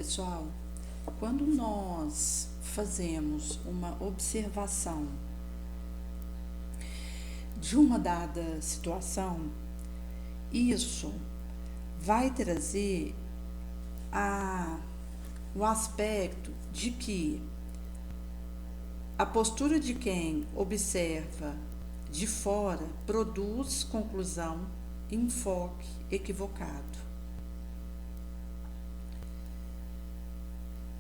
Pessoal, quando nós fazemos uma observação de uma dada situação, isso vai trazer o aspecto de que a postura de quem observa de fora produz conclusão e enfoque equivocado.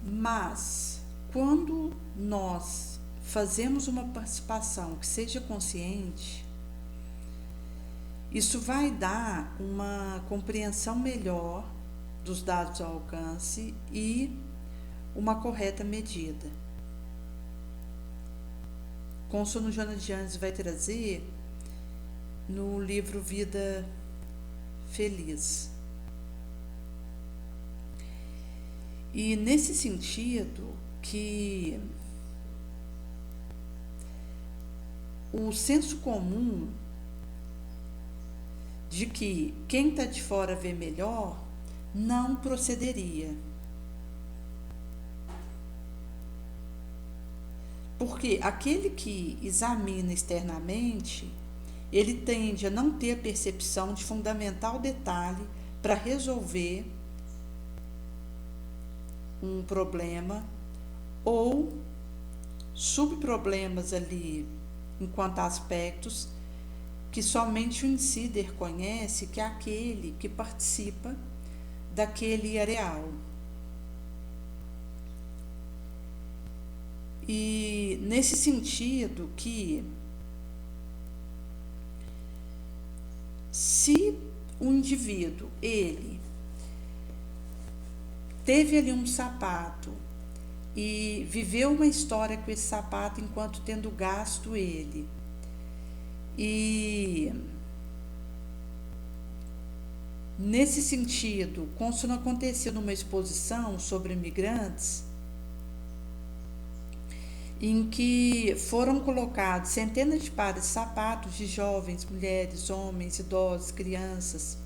Mas, quando nós fazemos uma participação que seja consciente, isso vai dar uma compreensão melhor dos dados ao alcance e uma correta medida. Consono Joana de Anjos vai trazer no livro Vida Feliz. E nesse sentido que o senso comum de que quem está de fora vê melhor não procederia. Porque aquele que examina externamente, ele tende a não ter a percepção de fundamental detalhe para resolver um problema ou subproblemas ali enquanto aspectos que somente o insider conhece, que é aquele que participa daquele areal. E nesse sentido que se o indivíduo, ele teve ali um sapato e viveu uma história com esse sapato enquanto tendo gasto ele, e nesse sentido, como se não acontecia numa exposição sobre imigrantes, em que foram colocados centenas de pares de sapatos de jovens, mulheres, homens, idosos, crianças,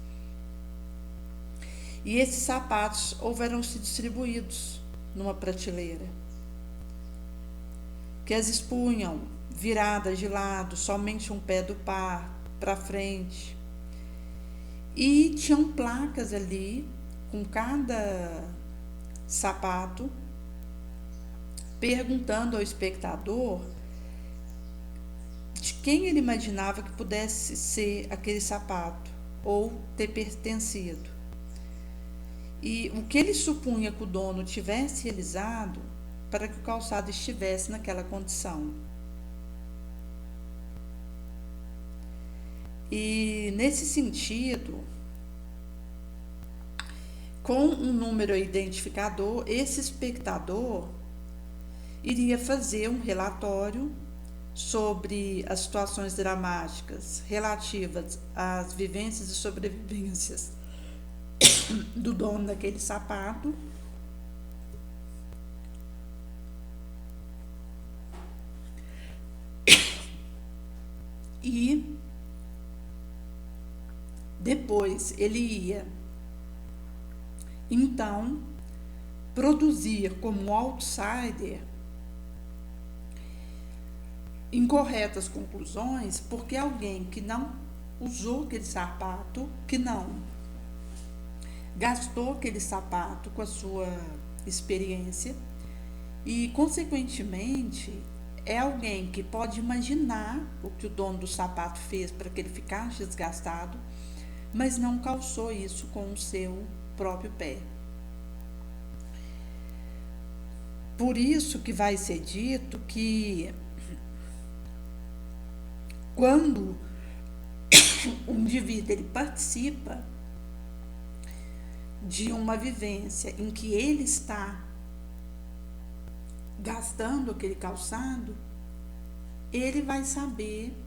e esses sapatos houveram se distribuídos numa prateleira, que as expunham viradas de lado, somente um pé do par para frente, e tinham placas ali com cada sapato, perguntando ao espectador de quem ele imaginava que pudesse ser aquele sapato ou ter pertencido. E o que ele supunha que o dono tivesse realizado para que o calçado estivesse naquela condição. E nesse sentido, com um número identificador, esse espectador iria fazer um relatório sobre as situações dramáticas relativas às vivências e sobrevivências do dono daquele sapato, e depois ele ia então produzir como outsider incorretas conclusões, porque alguém que não usou aquele sapato, que não gastou aquele sapato com a sua experiência e, consequentemente, é alguém que pode imaginar o que o dono do sapato fez para que ele ficasse desgastado, mas não calçou isso com o seu próprio pé. Por isso que vai ser dito que quando o indivíduo ele participa de uma vivência em que ele está gastando aquele calçado, ele vai saber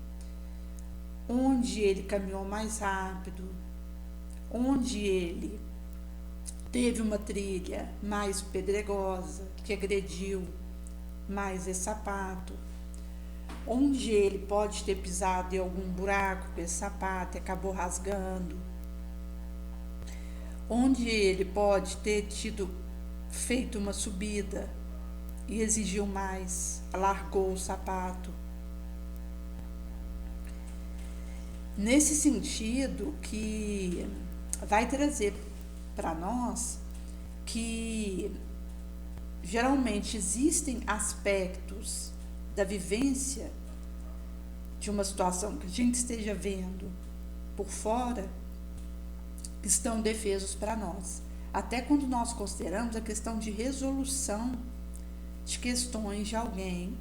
onde ele caminhou mais rápido, onde ele teve uma trilha mais pedregosa, que agrediu mais esse sapato, onde ele pode ter pisado em algum buraco com esse sapato e acabou rasgando, onde ele pode ter tido feito uma subida e exigiu mais, largou o sapato. Nesse sentido, que vai trazer para nós que geralmente existem aspectos da vivência de uma situação que a gente esteja vendo por fora que estão defesos para nós. Até quando nós consideramos a questão de resolução de questões de alguém,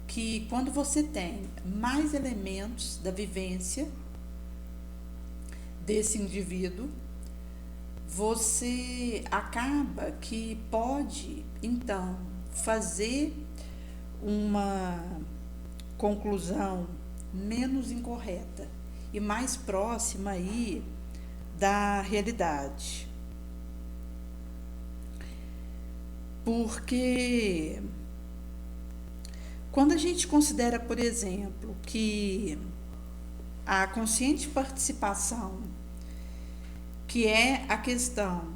que quando você tem mais elementos da vivência desse indivíduo, você acaba que pode, então, fazer uma conclusão menos incorreta e mais próxima aí da realidade. Porque quando a gente considera, por exemplo, que a consciente participação, que é a questão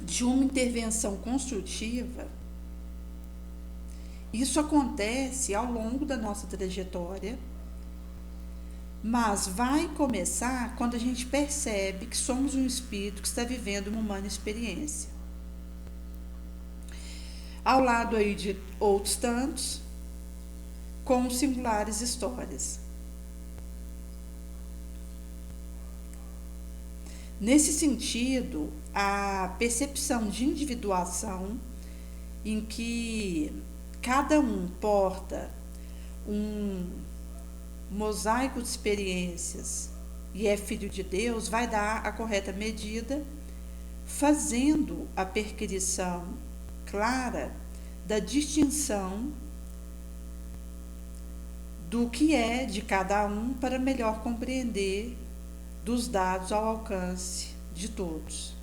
de uma intervenção construtiva, isso acontece ao longo da nossa trajetória, mas vai começar quando a gente percebe que somos um espírito que está vivendo uma humana experiência. Ao lado aí de outros tantos, com singulares histórias. Nesse sentido, a percepção de individuação, em que cada um porta um mosaico de experiências e é filho de Deus, vai dar a correta medida, fazendo a perquisição clara da distinção do que é de cada um para melhor compreender dos dados ao alcance de todos.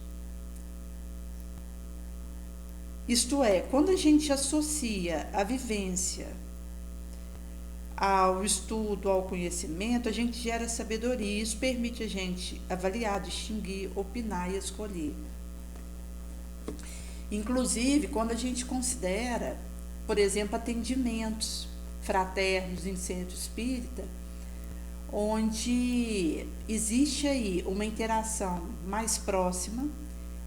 Isto é, quando a gente associa a vivência ao estudo, ao conhecimento, a gente gera sabedoria. Isso permite a gente avaliar, distinguir, opinar e escolher. Inclusive, quando a gente considera, por exemplo, atendimentos fraternos em centro espírita, onde existe aí uma interação mais próxima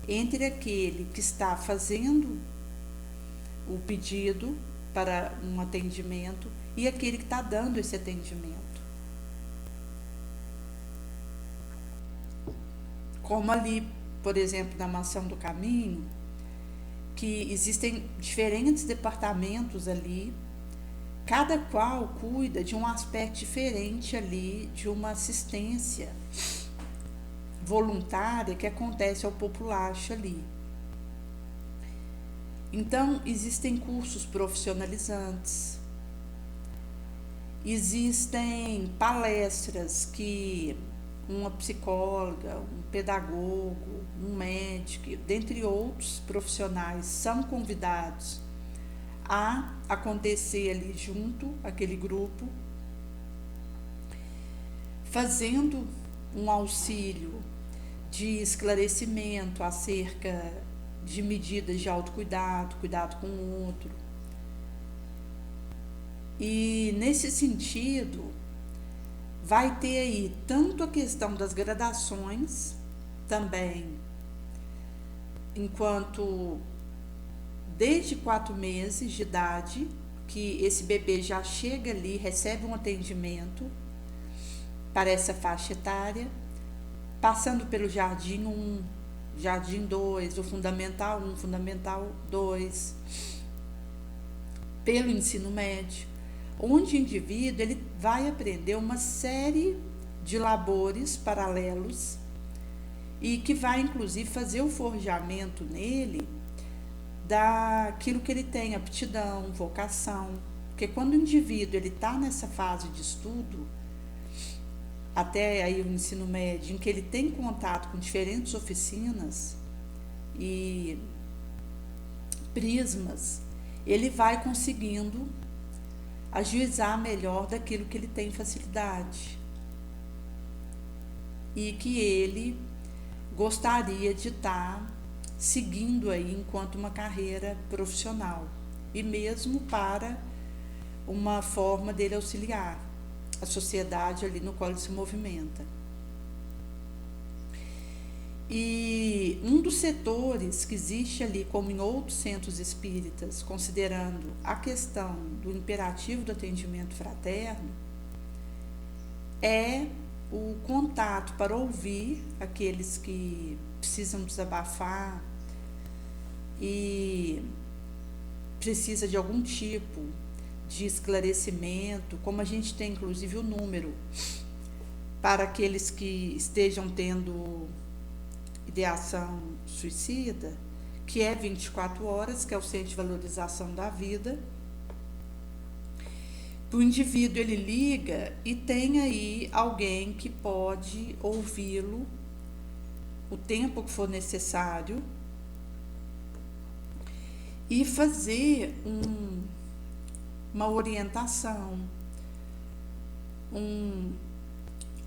entre aquele que está fazendo o pedido para um atendimento e aquele que está dando esse atendimento. Como ali, por exemplo, na Mansão do Caminho, que existem diferentes departamentos ali, cada qual cuida de um aspecto diferente ali, de uma assistência voluntária que acontece ao populacho ali. Então, existem cursos profissionalizantes, existem palestras que uma psicóloga, um pedagogo, um médico, dentre outros profissionais, são convidados a acontecer ali junto àquele grupo, fazendo um auxílio de esclarecimento acerca de medidas de autocuidado, cuidado com o outro. E nesse sentido, vai ter aí tanto a questão das gradações também, enquanto desde 4 meses de idade, que esse bebê já chega ali, recebe um atendimento para essa faixa etária, passando pelo Jardim 1, Jardim 2, o Fundamental 1, Fundamental 2, pelo ensino médio, onde o indivíduo ele vai aprender uma série de labores paralelos e que vai, inclusive, fazer o forjamento nele daquilo que ele tem, aptidão, vocação. Porque quando o indivíduo está nessa fase de estudo, até aí o ensino médio, em que ele tem contato com diferentes oficinas e prismas, ele vai conseguindo ajuizar melhor daquilo que ele tem facilidade e que ele gostaria de estar seguindo aí enquanto uma carreira profissional e mesmo para uma forma dele auxiliar a sociedade ali no qual ele se movimenta. E um dos setores que existe ali, como em outros centros espíritas, considerando a questão do imperativo do atendimento fraterno, é o contato para ouvir aqueles que precisam desabafar e precisa de algum tipo de esclarecimento, como a gente tem inclusive o número para aqueles que estejam tendo ideação suicida, que é 24 horas, que é o Centro de Valorização da Vida. O indivíduo, ele liga e tem aí alguém que pode ouvi-lo o tempo que for necessário e fazer uma orientação,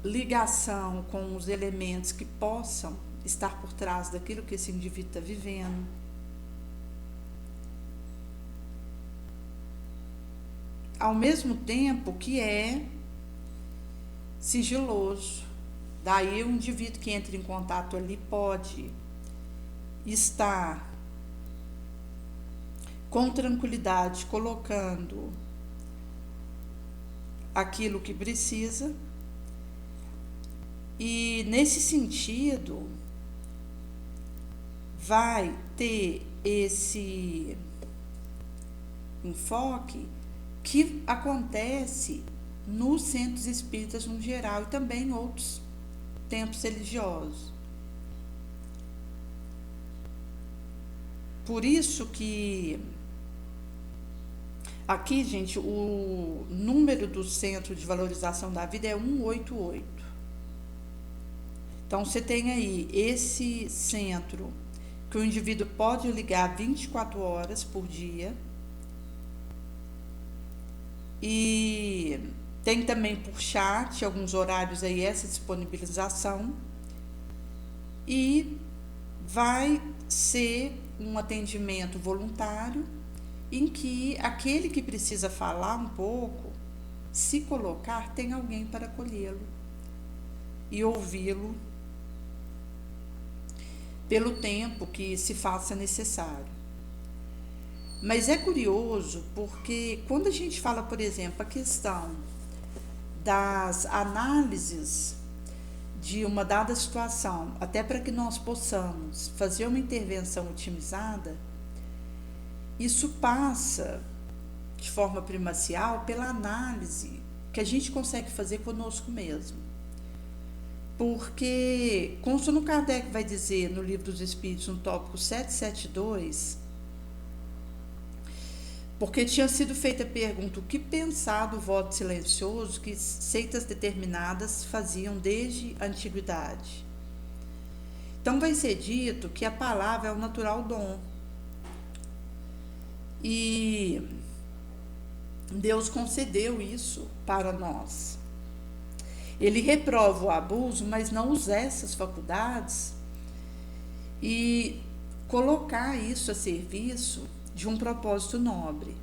ligação com os elementos que possam estar por trás daquilo que esse indivíduo está vivendo. Ao mesmo tempo que é sigiloso. Daí o indivíduo que entra em contato ali pode estar com tranquilidade colocando aquilo que precisa, e nesse sentido vai ter esse enfoque que acontece nos centros espíritas no geral e também em outros templos religiosos. Por isso que aqui, gente, o número do Centro de Valorização da Vida é 188. Então, você tem aí esse centro que o indivíduo pode ligar 24 horas por dia. E tem também por chat, alguns horários aí, essa disponibilização. E vai ser um atendimento voluntário em que aquele que precisa falar um pouco, se colocar, tem alguém para acolhê-lo e ouvi-lo pelo tempo que se faça necessário. Mas é curioso porque quando a gente fala, por exemplo, a questão das análises de uma dada situação, até para que nós possamos fazer uma intervenção otimizada, isso passa de forma primacial pela análise que a gente consegue fazer conosco mesmo. Porque, como o Sono Kardec vai dizer no Livro dos Espíritos, no tópico 772, porque tinha sido feita a pergunta: o que pensar do voto silencioso que seitas determinadas faziam desde a antiguidade? Então vai ser dito que a palavra é o natural dom. E Deus concedeu isso para nós. Ele reprova o abuso, mas não usa essas faculdades e colocar isso a serviço de um propósito nobre.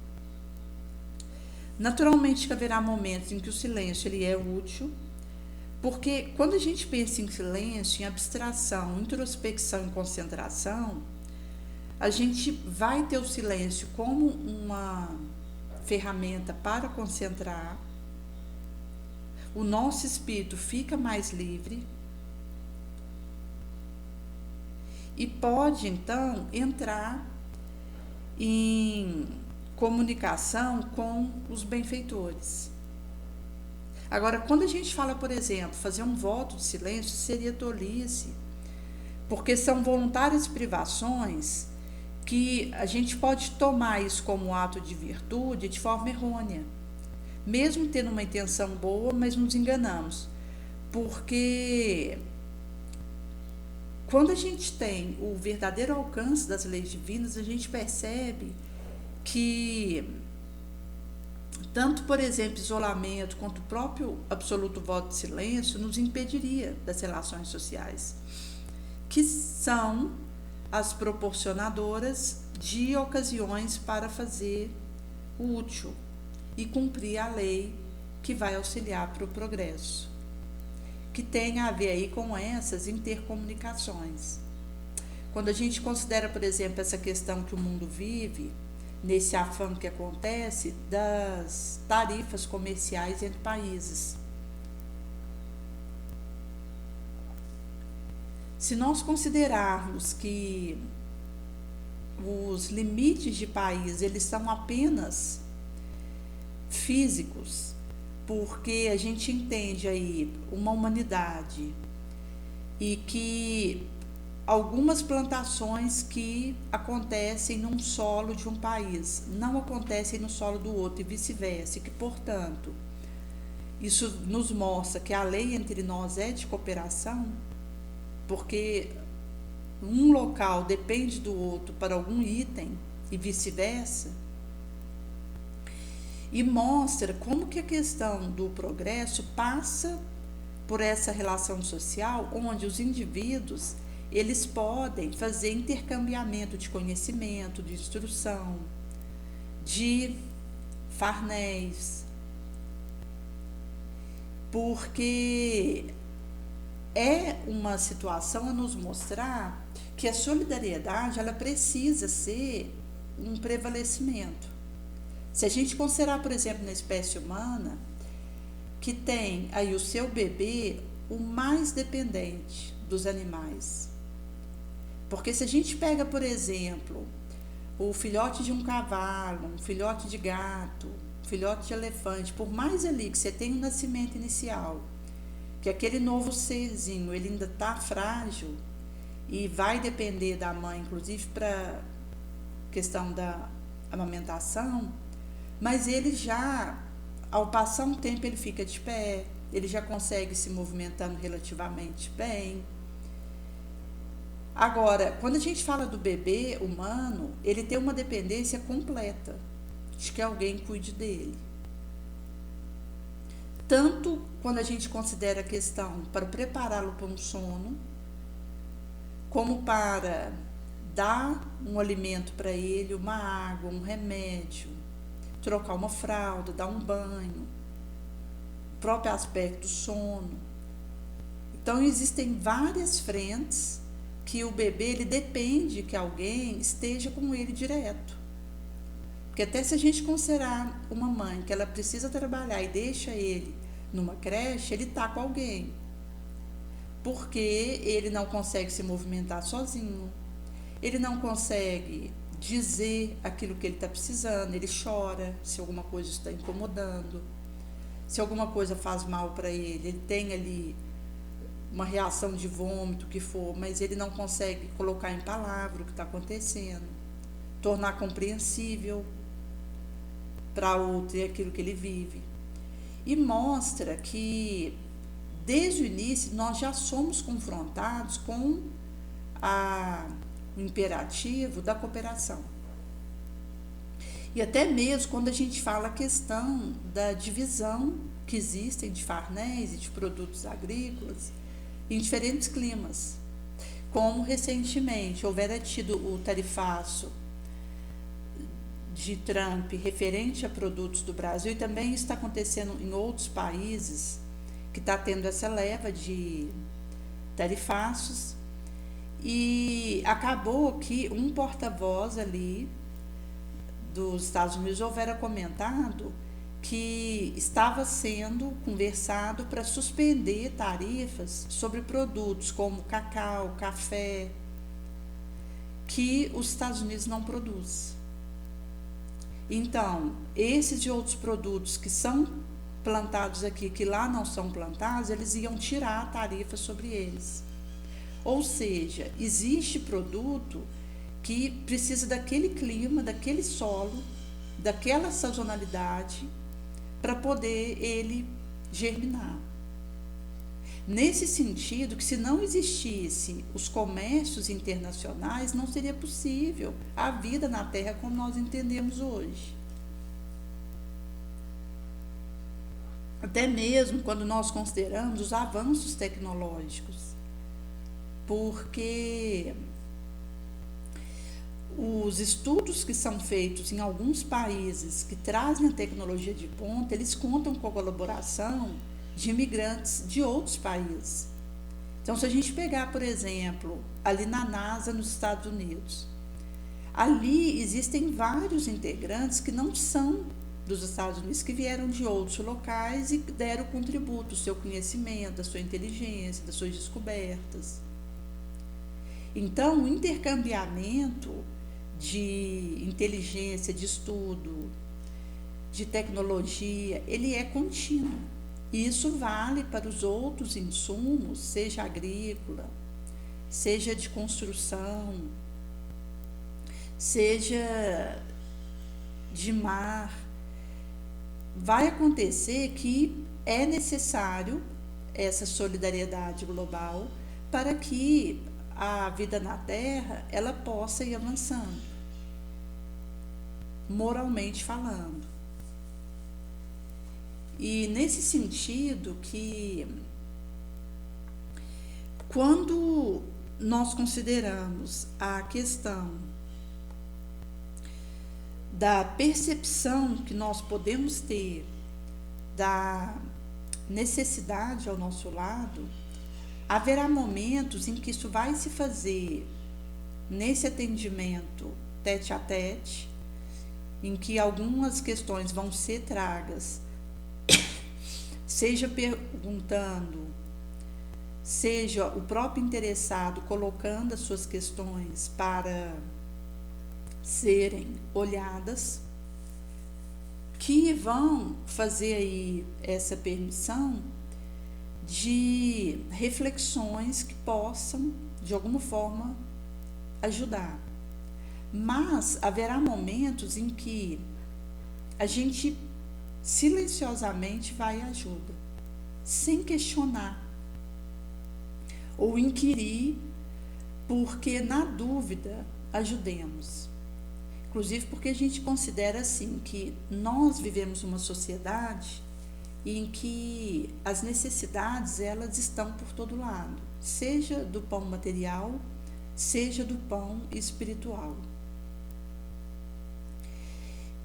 Naturalmente que haverá momentos em que o silêncio ele é útil, porque quando a gente pensa em silêncio, em abstração, introspecção e concentração, a gente vai ter o silêncio como uma ferramenta para concentrar, o nosso espírito fica mais livre e pode então entrar em comunicação com os benfeitores. Agora, quando a gente fala, por exemplo, fazer um voto de silêncio, seria tolice, porque são voluntárias privações que a gente pode tomar isso como um ato de virtude de forma errônea, mesmo tendo uma intenção boa, mas nos enganamos, porque quando a gente tem o verdadeiro alcance das leis divinas, a gente percebe que tanto, por exemplo, isolamento quanto o próprio absoluto voto de silêncio nos impediria das relações sociais, que são as proporcionadoras de ocasiões para fazer o útil e cumprir a lei que vai auxiliar para o progresso, que tem a ver aí com essas intercomunicações. Quando a gente considera, por exemplo, essa questão que o mundo vive, nesse afã que acontece das tarifas comerciais entre países. Se nós considerarmos que os limites de país, eles são apenas físicos, porque a gente entende aí uma humanidade e que algumas plantações que acontecem num solo de um país não acontecem no solo do outro e vice-versa, e que, portanto, isso nos mostra que a lei entre nós é de cooperação, porque um local depende do outro para algum item e vice-versa, e mostra como que a questão do progresso passa por essa relação social onde os indivíduos eles podem fazer intercambiamento de conhecimento, de instrução, de farnéis, porque é uma situação a nos mostrar que a solidariedade ela precisa ser um prevalecimento. Se a gente considerar, por exemplo, na espécie humana, que tem aí o seu bebê o mais dependente dos animais. Porque se a gente pega, por exemplo, o filhote de um cavalo, um filhote de gato, um filhote de elefante, por mais ali que você tenha um nascimento inicial, que aquele novo serzinho ele ainda está frágil e vai depender da mãe, inclusive para questão da amamentação, mas ele já, ao passar um tempo, ele fica de pé, ele já consegue se movimentando relativamente bem. Agora, quando a gente fala do bebê humano, ele tem uma dependência completa de que alguém cuide dele. Tanto quando a gente considera a questão para prepará-lo para um sono, como para dar um alimento para ele, uma água, um remédio, trocar uma fralda, dar um banho, o próprio aspecto do sono. Então, existem várias frentes que o bebê ele depende que alguém esteja com ele direto. Porque até se a gente considerar uma mãe que ela precisa trabalhar e deixa ele numa creche, ele está com alguém. Porque ele não consegue se movimentar sozinho, ele não consegue dizer aquilo que ele está precisando, ele chora se alguma coisa está incomodando, se alguma coisa faz mal para ele, ele tem ali uma reação de vômito, que for, mas ele não consegue colocar em palavra o que está acontecendo, tornar compreensível para outro aquilo que ele vive. E mostra que, desde o início, nós já somos confrontados com o imperativo da cooperação. E até mesmo quando a gente fala a questão da divisão que existem de farnéis e de produtos agrícolas em diferentes climas, como recentemente houvera tido o tarifaço de Trump referente a produtos do Brasil, e também está acontecendo em outros países que está tendo essa leva de tarifaços, e acabou que um porta-voz ali dos Estados Unidos houvera comentado que estava sendo conversado para suspender tarifas sobre produtos como cacau, café, que os Estados Unidos não produzem. Então, esses e outros produtos que são plantados aqui, que lá não são plantados, eles iam tirar a tarifa sobre eles. Ou seja, existe produto que precisa daquele clima, daquele solo, daquela sazonalidade, para poder ele germinar. Nesse sentido, que se não existisse os comércios internacionais, não seria possível a vida na Terra como nós entendemos hoje. Até mesmo quando nós consideramos os avanços tecnológicos, porque os estudos que são feitos em alguns países que trazem a tecnologia de ponta, eles contam com a colaboração de imigrantes de outros países. Então, se a gente pegar, por exemplo, ali na NASA, nos Estados Unidos, ali existem vários integrantes que não são dos Estados Unidos, que vieram de outros locais e deram contributo, o seu conhecimento, da sua inteligência, das suas descobertas. Então, o intercambiamento de inteligência, de estudo, de tecnologia, ele é contínuo. E isso vale para os outros insumos, seja agrícola, seja de construção, seja de mar. Vai acontecer que é necessário essa solidariedade global para que a vida na Terra ela possa ir avançando, moralmente falando. E nesse sentido que quando nós consideramos a questão da percepção que nós podemos ter da necessidade ao nosso lado, haverá momentos em que isso vai se fazer nesse atendimento tete a tete, em que algumas questões vão ser tragas, seja perguntando, seja o próprio interessado colocando as suas questões para serem olhadas, que vão fazer aí essa permissão de reflexões que possam, de alguma forma, ajudar. Mas haverá momentos em que a gente silenciosamente vai e ajuda, sem questionar ou inquirir, porque na dúvida ajudemos. Inclusive porque a gente considera assim que nós vivemos uma sociedade em que as necessidades elas estão por todo lado, seja do pão material, seja do pão espiritual.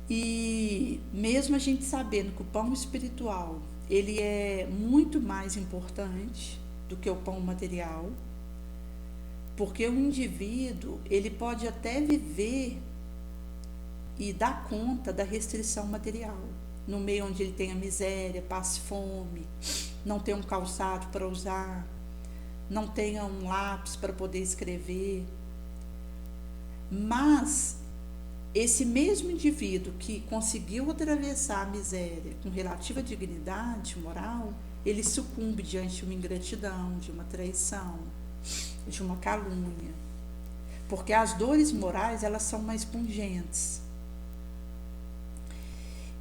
E mesmo a gente sabendo que o pão espiritual ele é muito mais importante do que o pão material, porque o indivíduo ele pode até viver e dar conta da restrição material, no meio onde ele tem a miséria, passe fome, não tem um calçado para usar, não tenha um lápis para poder escrever. Mas esse mesmo indivíduo que conseguiu atravessar a miséria com relativa dignidade moral, ele sucumbe diante de uma ingratidão, de uma traição, de uma calúnia. Porque as dores morais, elas são mais pungentes.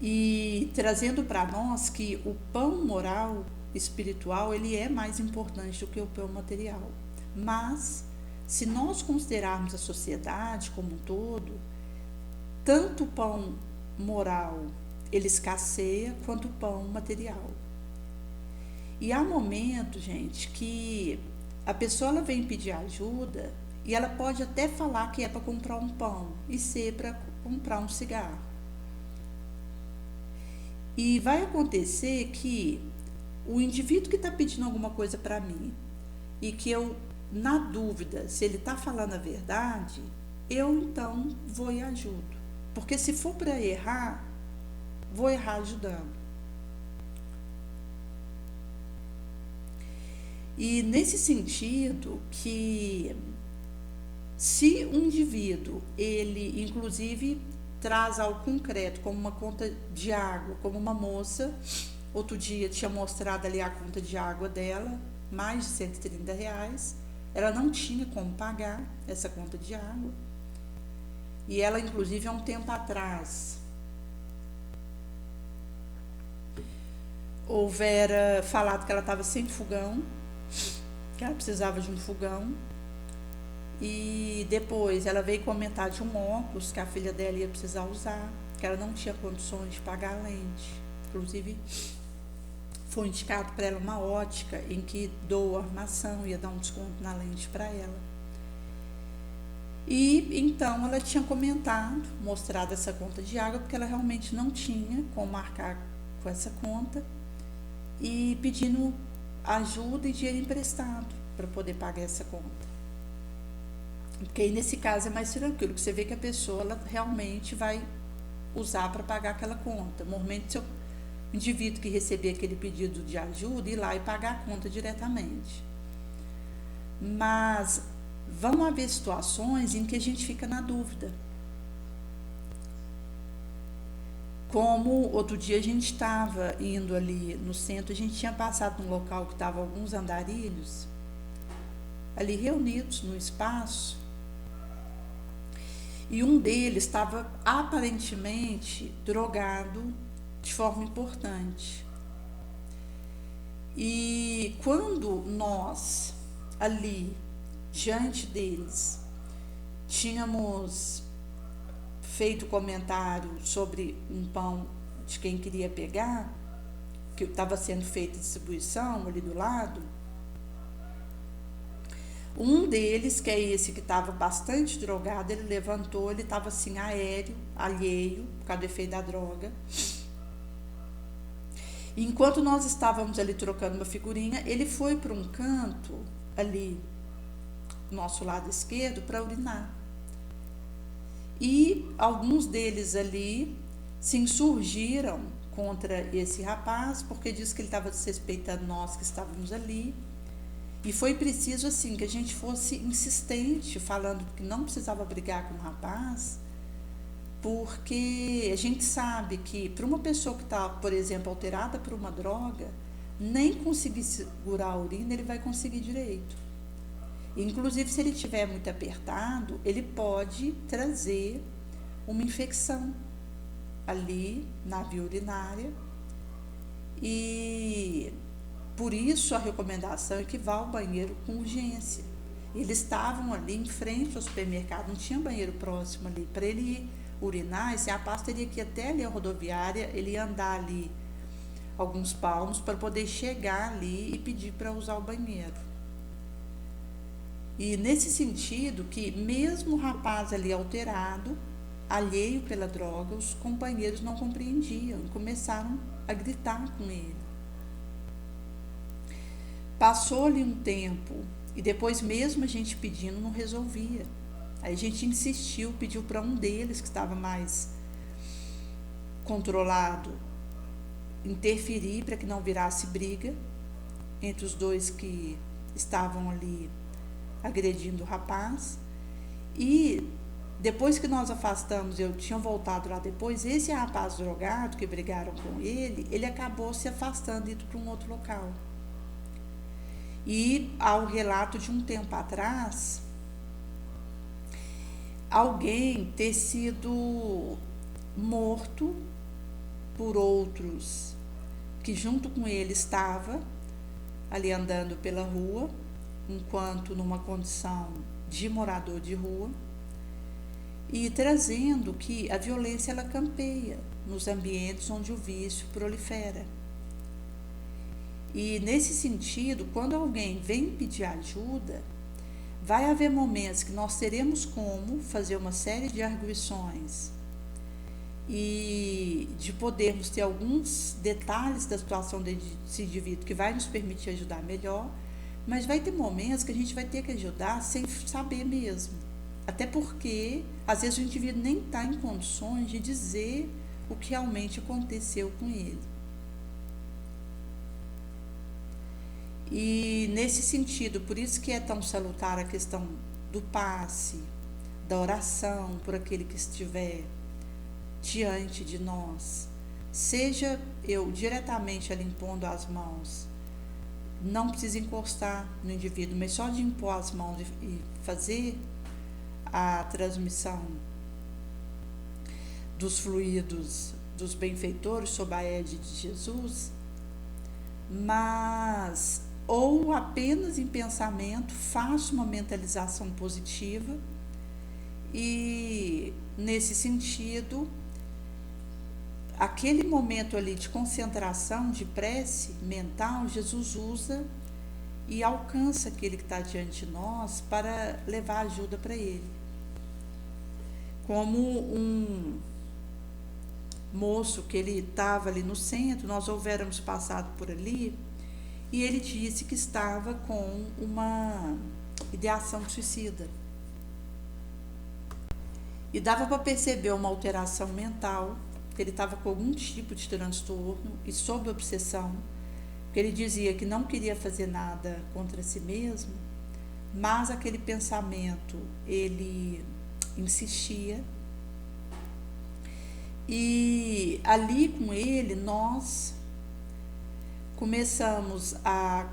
E trazendo para nós que o pão moral, espiritual, ele é mais importante do que o pão material. Mas, se nós considerarmos a sociedade como um todo, tanto o pão moral ele escasseia, quanto o pão material. E há momentos, gente, que a pessoa ela vem pedir ajuda e ela pode até falar que é para comprar um pão e ser para comprar um cigarro. E vai acontecer que o indivíduo que está pedindo alguma coisa para mim e que eu, na dúvida, se ele está falando a verdade, eu então vou e ajudo. Porque se for para errar, vou errar ajudando. E nesse sentido que se um indivíduo, ele inclusive traz algo concreto, como uma conta de água, como uma moça, outro dia tinha mostrado ali a conta de água dela, mais de R$130, ela não tinha como pagar essa conta de água, e ela inclusive há um tempo atrás houvera falado que ela estava sem fogão, que ela precisava de um fogão, e depois ela veio comentar de um óculos que a filha dela ia precisar usar, que ela não tinha condições de pagar a lente. Inclusive foi indicado para ela uma ótica em que dou armação, ia dar um desconto na lente para ela. E então ela tinha comentado, mostrado essa conta de água, porque ela realmente não tinha como marcar com essa conta, e pedindo ajuda e dinheiro emprestado para poder pagar essa conta. Porque aí nesse caso é mais tranquilo, que você vê que a pessoa ela realmente vai usar para pagar aquela conta. Normalmente, se o indivíduo que receber aquele pedido de ajuda, ir lá e pagar a conta diretamente. Mas vão haver situações em que a gente fica na dúvida. Como outro dia a gente estava indo ali no centro, a gente tinha passado num local que estavam alguns andarilhos ali reunidos no espaço, e um deles estava aparentemente drogado de forma importante. E quando nós ali diante deles tínhamos feito comentário sobre um pão de quem queria pegar, que estava sendo feita distribuição ali do lado, um deles, que é esse que estava bastante drogado, ele levantou, ele estava assim aéreo, alheio, por causa do efeito da droga. E enquanto nós estávamos ali trocando uma figurinha, ele foi para um canto ali, nosso lado esquerdo, para urinar. E alguns deles ali se insurgiram contra esse rapaz, porque diz que ele estava desrespeitando nós que estávamos ali. E foi preciso assim que a gente fosse insistente, falando que não precisava brigar com o rapaz, porque a gente sabe que para uma pessoa que está, por exemplo, alterada por uma droga, nem conseguir segurar a urina ele vai conseguir direito. Inclusive, se ele estiver muito apertado, ele pode trazer uma infecção ali na via urinária, e por isso a recomendação é que vá ao banheiro com urgência. Eles estavam ali em frente ao supermercado, não tinha banheiro próximo ali. Para ele ir urinar, esse rapaz teria que ir até ali a rodoviária, ele ia andar ali alguns palmos para poder chegar ali e pedir para usar o banheiro. E nesse sentido que mesmo o rapaz ali alterado, alheio pela droga, os companheiros não compreendiam e começaram a gritar com ele. Passou-lhe um tempo e depois mesmo a gente pedindo não resolvia. Aí a gente insistiu, pediu para um deles que estava mais controlado interferir para que não virasse briga entre os dois que estavam ali agredindo o rapaz. E depois que nós afastamos, eu tinha voltado lá depois, esse rapaz drogado que brigaram com ele acabou se afastando e indo para um outro local. E ao relato de um tempo atrás, alguém ter sido morto por outros que junto com ele estava ali andando pela rua, enquanto numa condição de morador de rua, e trazendo que a violência ela campeia nos ambientes onde o vício prolifera. E nesse sentido, quando alguém vem pedir ajuda, vai haver momentos que nós teremos como fazer uma série de arguições e de podermos ter alguns detalhes da situação desse indivíduo que vai nos permitir ajudar melhor, mas vai ter momentos que a gente vai ter que ajudar sem saber mesmo. Até porque, às vezes, o indivíduo nem está em condições de dizer o que realmente aconteceu com ele. E nesse sentido, por isso que é tão salutar a questão do passe, da oração por aquele que estiver diante de nós. Seja eu diretamente ali impondo as mãos, não precisa encostar no indivíduo, mas só de impor as mãos e fazer a transmissão dos fluidos dos benfeitores sob a égide de Jesus, mas ou apenas em pensamento, faço uma mentalização positiva e, nesse sentido, aquele momento ali de concentração, de prece mental, Jesus usa e alcança aquele que está diante de nós para levar ajuda para ele. como um moço que ele estava ali no centro, nós houvéramos passado por ali, e ele disse que estava com uma ideação suicida. E dava para perceber uma alteração mental, que ele estava com algum tipo de transtorno e sob obsessão, que ele dizia que não queria fazer nada contra si mesmo, mas aquele pensamento, ele insistia. E ali com ele, nós começamos a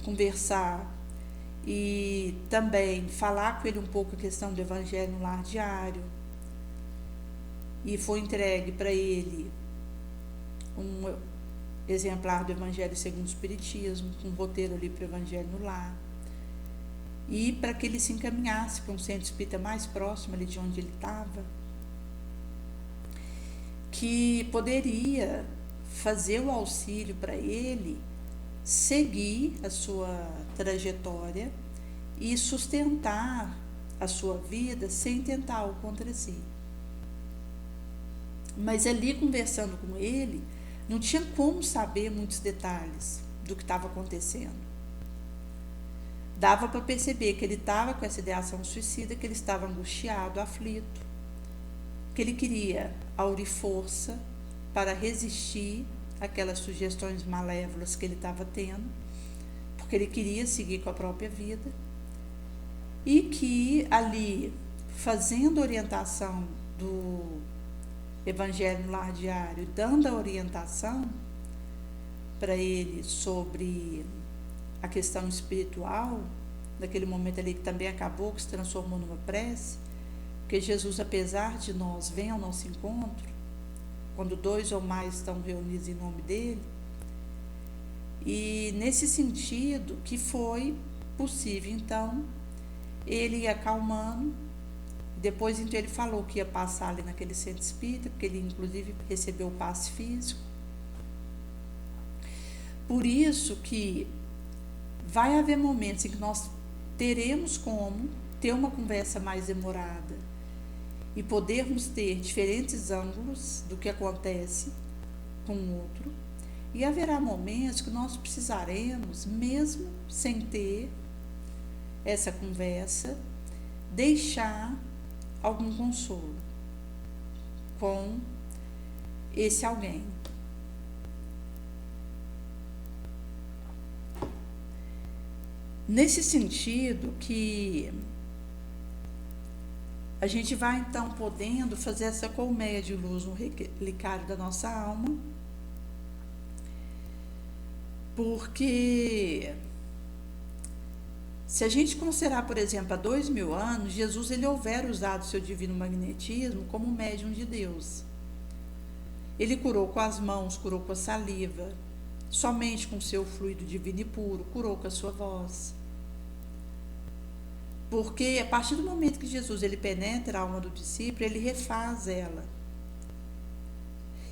conversar e também falar com ele um pouco a questão do Evangelho no Lar Diário. E foi entregue para ele um exemplar do Evangelho segundo o Espiritismo, com um roteiro ali para o Evangelho no Lar. E para que ele se encaminhasse para um centro espírita mais próximo ali de onde ele estava, que poderia fazer o auxílio para ele seguir a sua trajetória e sustentar a sua vida sem tentar algo contra si. Mas ali, conversando com ele, não tinha como saber muitos detalhes do que estava acontecendo. Dava para perceber que ele estava com essa ideação suicida, que ele estava angustiado, aflito, que ele queria aurir força para resistir àquelas sugestões malévolas que ele estava tendo, porque ele queria seguir com a própria vida, e que ali, fazendo a orientação do Evangelho no Lar Diário, dando a orientação para ele sobre a questão espiritual, naquele momento ali que também acabou, que se transformou numa prece, porque Jesus, apesar de nós, vem ao nosso encontro, quando 2 ou mais estão reunidos em nome dele, e nesse sentido que foi possível, então, ele ia acalmando. Depois, então, ele falou que ia passar ali naquele centro espírita, porque ele, inclusive, recebeu o passe físico. Por isso que vai haver momentos em que nós teremos como ter uma conversa mais demorada e podermos ter diferentes ângulos do que acontece com o outro. E haverá momentos que nós precisaremos, mesmo sem ter essa conversa, deixar algum consolo com esse alguém. Nesse sentido que a gente vai então podendo fazer essa colmeia de luz no relicário da nossa alma, porque se a gente considerar, por exemplo, há 2000 anos, Jesus ele houvera usado seu divino magnetismo como médium de Deus. Ele curou com as mãos, curou com a saliva, somente com seu fluido divino e puro, curou com a sua voz. Porque a partir do momento que Jesus ele penetra a alma do discípulo, ele refaz ela.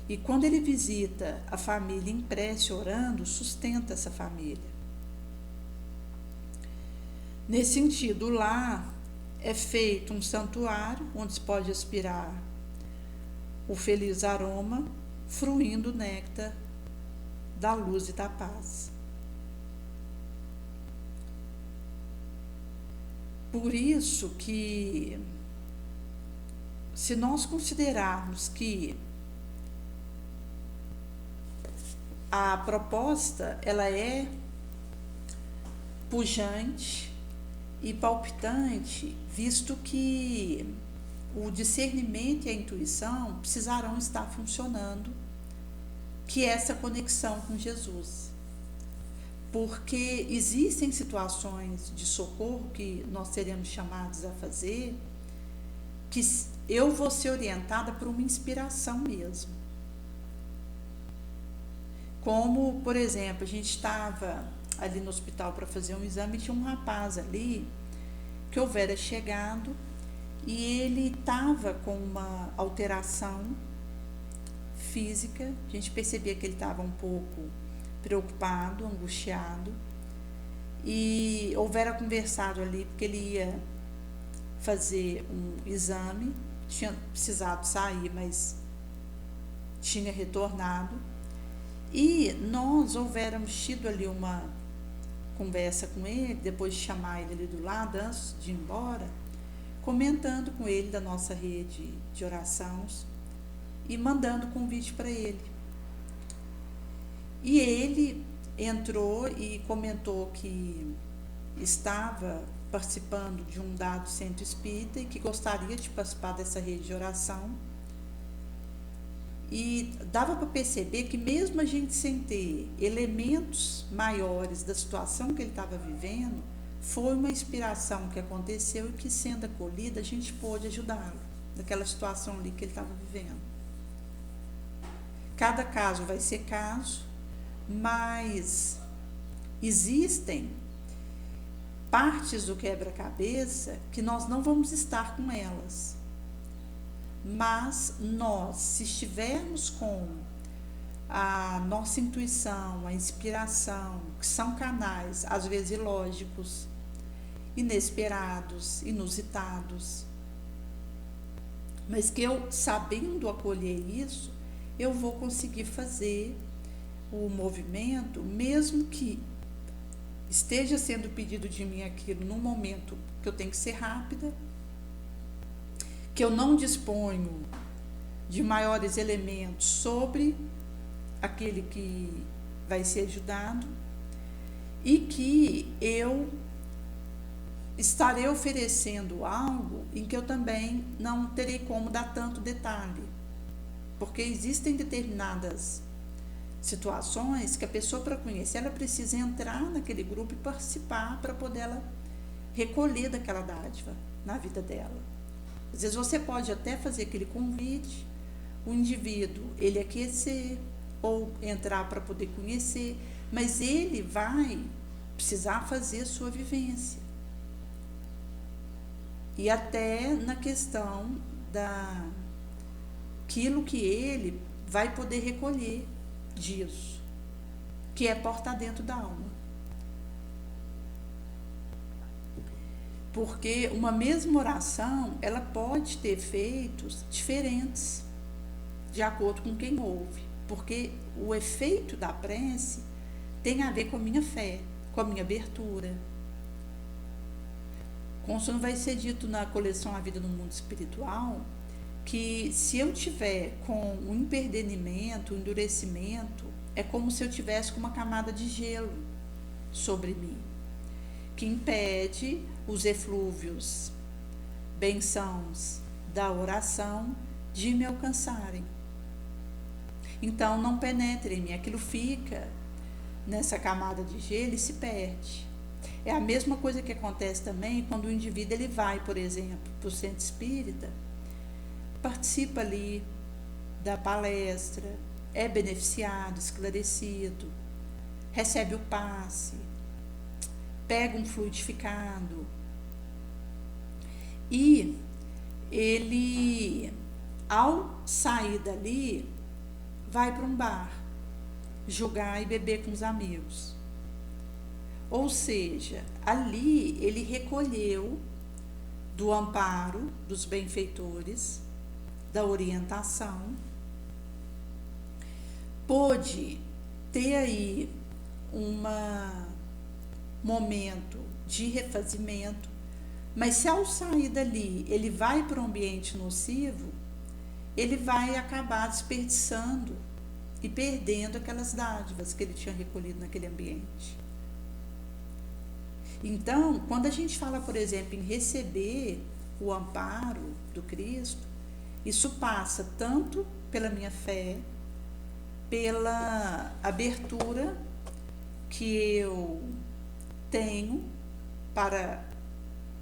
E quando ele visita a família em prece, orando, sustenta essa família. Nesse sentido, lá é feito um santuário onde se pode aspirar o feliz aroma, fruindo o néctar da luz e da paz. Por isso que, se nós considerarmos que a proposta ela é pujante e palpitante, visto que o discernimento e a intuição precisarão estar funcionando, que é essa conexão com Jesus. Porque existem situações de socorro que nós seremos chamados a fazer, que eu vou ser orientada por uma inspiração mesmo. Como, por exemplo, a gente estava ali no hospital para fazer um exame, e tinha um rapaz ali que houvera chegado e ele estava com uma alteração física. A gente percebia que ele estava um pouco preocupado, angustiado, e houvera conversado ali porque ele ia fazer um exame tinha precisado sair, mas tinha retornado. E nós houvéramos tido ali uma conversa com ele, depois de chamar ele ali do lado, antes de ir embora, comentando com ele da nossa rede de orações e mandando convite para ele. E ele entrou e comentou que estava participando de um dado centro espírita e que gostaria de participar dessa rede de oração. E dava para perceber que mesmo a gente sem ter elementos maiores da situação que ele estava vivendo, foi uma inspiração que aconteceu e que, sendo acolhida, a gente pôde ajudá-lo naquela situação ali que ele estava vivendo. Cada caso vai ser caso, mas existem partes do quebra-cabeça que nós não vamos estar com elas. Mas nós, se estivermos com a nossa intuição, a inspiração, que são canais, às vezes ilógicos, inesperados, inusitados, mas que eu, sabendo acolher isso, eu vou conseguir fazer o movimento, mesmo que esteja sendo pedido de mim aquilo num momento que eu tenho que ser rápida, que eu não disponho de maiores elementos sobre aquele que vai ser ajudado e que eu estarei oferecendo algo em que eu também não terei como dar tanto detalhe, porque existem determinadas situações que a pessoa, para conhecer, ela precisa entrar naquele grupo e participar para poder ela recolher daquela dádiva na vida dela. Às vezes você pode até fazer aquele convite, o indivíduo, ele aquecer ou entrar para poder conhecer, mas ele vai precisar fazer a sua vivência. E até na questão daquilo que ele vai poder recolher disso, que é portar dentro da alma. Porque uma mesma oração, ela pode ter efeitos diferentes, de acordo com quem ouve. Porque o efeito da prece tem a ver com a minha fé, com a minha abertura. Como vai ser dito na coleção A Vida no Mundo Espiritual, que se eu tiver com um empederniamento, um endurecimento, é como se eu tivesse com uma camada de gelo sobre mim, que impede os eflúvios, bençãos da oração de me alcançarem. Então não penetre em mim, aquilo fica nessa camada de gelo e se perde. É a mesma coisa que acontece também quando o indivíduo ele vai, por exemplo, para o centro espírita, participa ali da palestra, é beneficiado, esclarecido, recebe o passe, pega um fluidificado e ele, ao sair dali, vai para um bar, jogar e beber com os amigos. Ou seja, ali ele recolheu do amparo dos benfeitores, da orientação, pôde ter aí um momento de refazimento, mas se ao sair dali ele vai para um ambiente nocivo, ele vai acabar desperdiçando e perdendo aquelas dádivas que ele tinha recolhido naquele ambiente. Então, quando a gente fala, por exemplo, em receber o amparo do Cristo, isso passa tanto pela minha fé, pela abertura que eu tenho para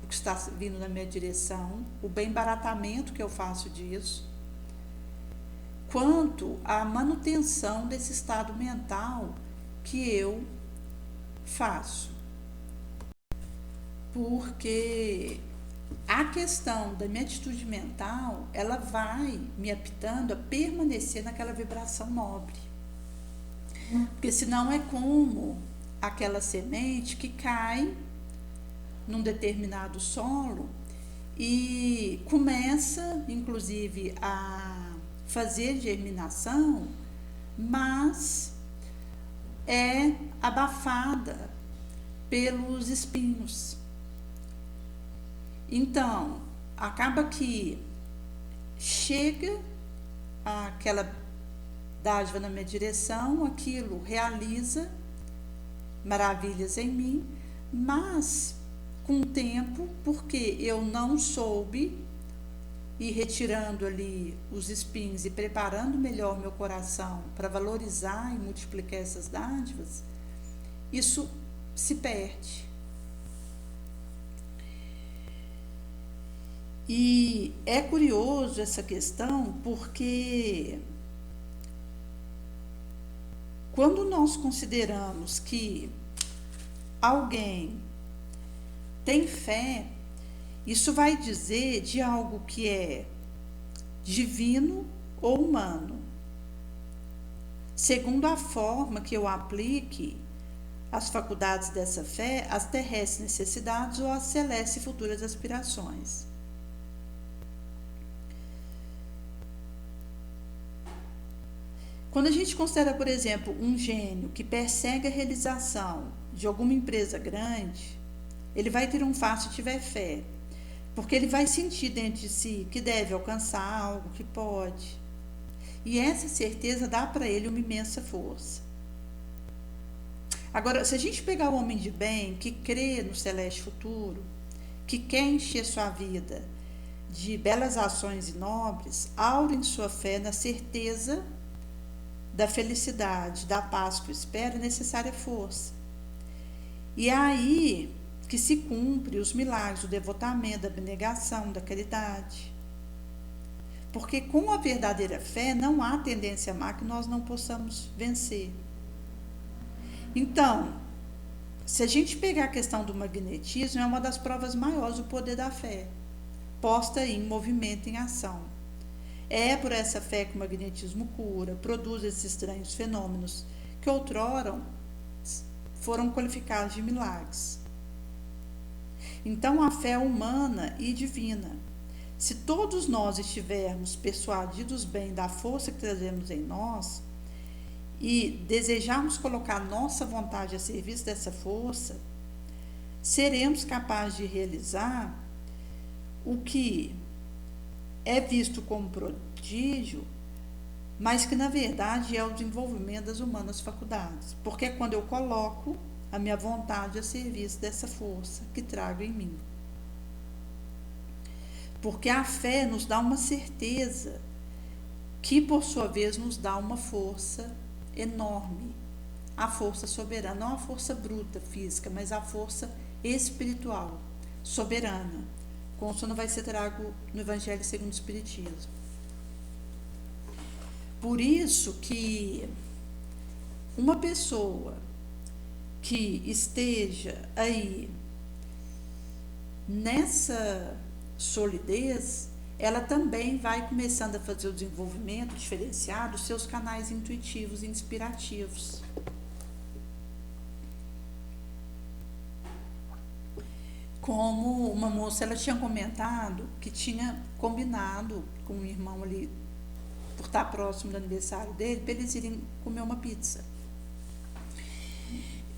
o que está vindo na minha direção, o bem-baratamento que eu faço disso, quanto à manutenção desse estado mental que eu faço. Porque a questão da minha atitude mental, ela vai me apitando a permanecer naquela vibração nobre. Porque senão é como aquela semente que cai num determinado solo e começa, inclusive, a fazer germinação, mas é abafada pelos espinhos. Então, acaba que chega aquela dádiva na minha direção, aquilo realiza maravilhas em mim, mas com o tempo, porque eu não soube ir retirando ali os espinhos e preparando melhor meu coração para valorizar e multiplicar essas dádivas, isso se perde. E é curioso essa questão, porque quando nós consideramos que alguém tem fé, isso vai dizer de algo que é divino ou humano, segundo a forma que eu aplique as faculdades dessa fé às terrestres necessidades ou às celestes e futuras aspirações. Quando a gente considera, por exemplo, um gênio que persegue a realização de alguma empresa grande, ele vai triunfar se tiver fé, porque ele vai sentir dentro de si que deve alcançar algo, que pode. E essa certeza dá para ele uma imensa força. Agora, se a gente pegar o homem de bem, que crê no celeste futuro, que quer encher sua vida de belas ações e nobres, aure em sua fé na certeza da felicidade, da paz que espera, é necessária força. E é aí que se cumpre os milagres do devotamento, da abnegação, da caridade. Porque com a verdadeira fé não há tendência má que nós não possamos vencer. Então, se a gente pegar a questão do magnetismo, é uma das provas maiores do poder da fé, posta em movimento, em ação. É por essa fé que o magnetismo cura, produz esses estranhos fenômenos que outrora foram qualificados de milagres. Então, a fé é humana e divina. Se todos nós estivermos persuadidos bem da força que trazemos em nós e desejarmos colocar nossa vontade a serviço dessa força, seremos capazes de realizar o que é visto como prodígio, mas que na verdade é o desenvolvimento das humanas faculdades, porque é quando eu coloco a minha vontade a serviço dessa força que trago em mim. Porque a fé nos dá uma certeza que, por sua vez, nos dá uma força enorme, a força soberana, não a força bruta, física, mas a força espiritual, soberana, como isso não vai ser trago no Evangelho segundo o Espiritismo. Por isso que uma pessoa que esteja aí nessa solidez, ela também vai começando a fazer o desenvolvimento diferenciado dos seus canais intuitivos e inspirativos. Como uma moça, ela tinha comentado que tinha combinado com um irmão ali, por estar próximo do aniversário dele, para eles irem comer uma pizza.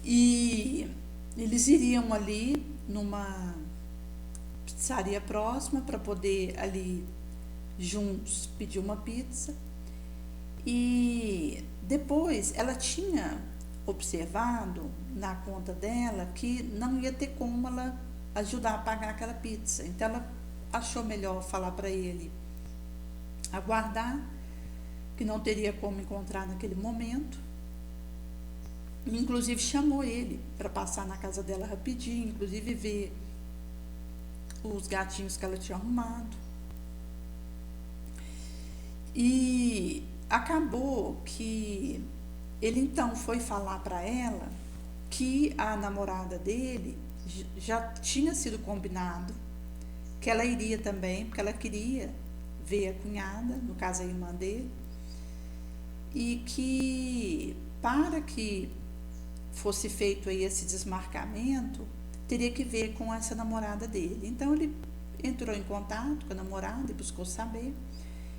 E eles iriam ali numa pizzaria próxima para poder ali juntos pedir uma pizza. E depois ela tinha observado na conta dela que não ia ter como ela ajudar a pagar aquela pizza. Então ela achou melhor falar para ele aguardar, que não teria como encontrar naquele momento. Inclusive chamou ele para passar na casa dela rapidinho, inclusive ver os gatinhos que ela tinha arrumado. E acabou que ele então foi falar para ela que a namorada dele já tinha sido combinado que ela iria também, porque ela queria ver a cunhada, no caso a irmã dele, e que para que fosse feito aí esse desmarcamento, teria que ver com essa namorada dele. Então entrou em contato com a namorada e buscou saber.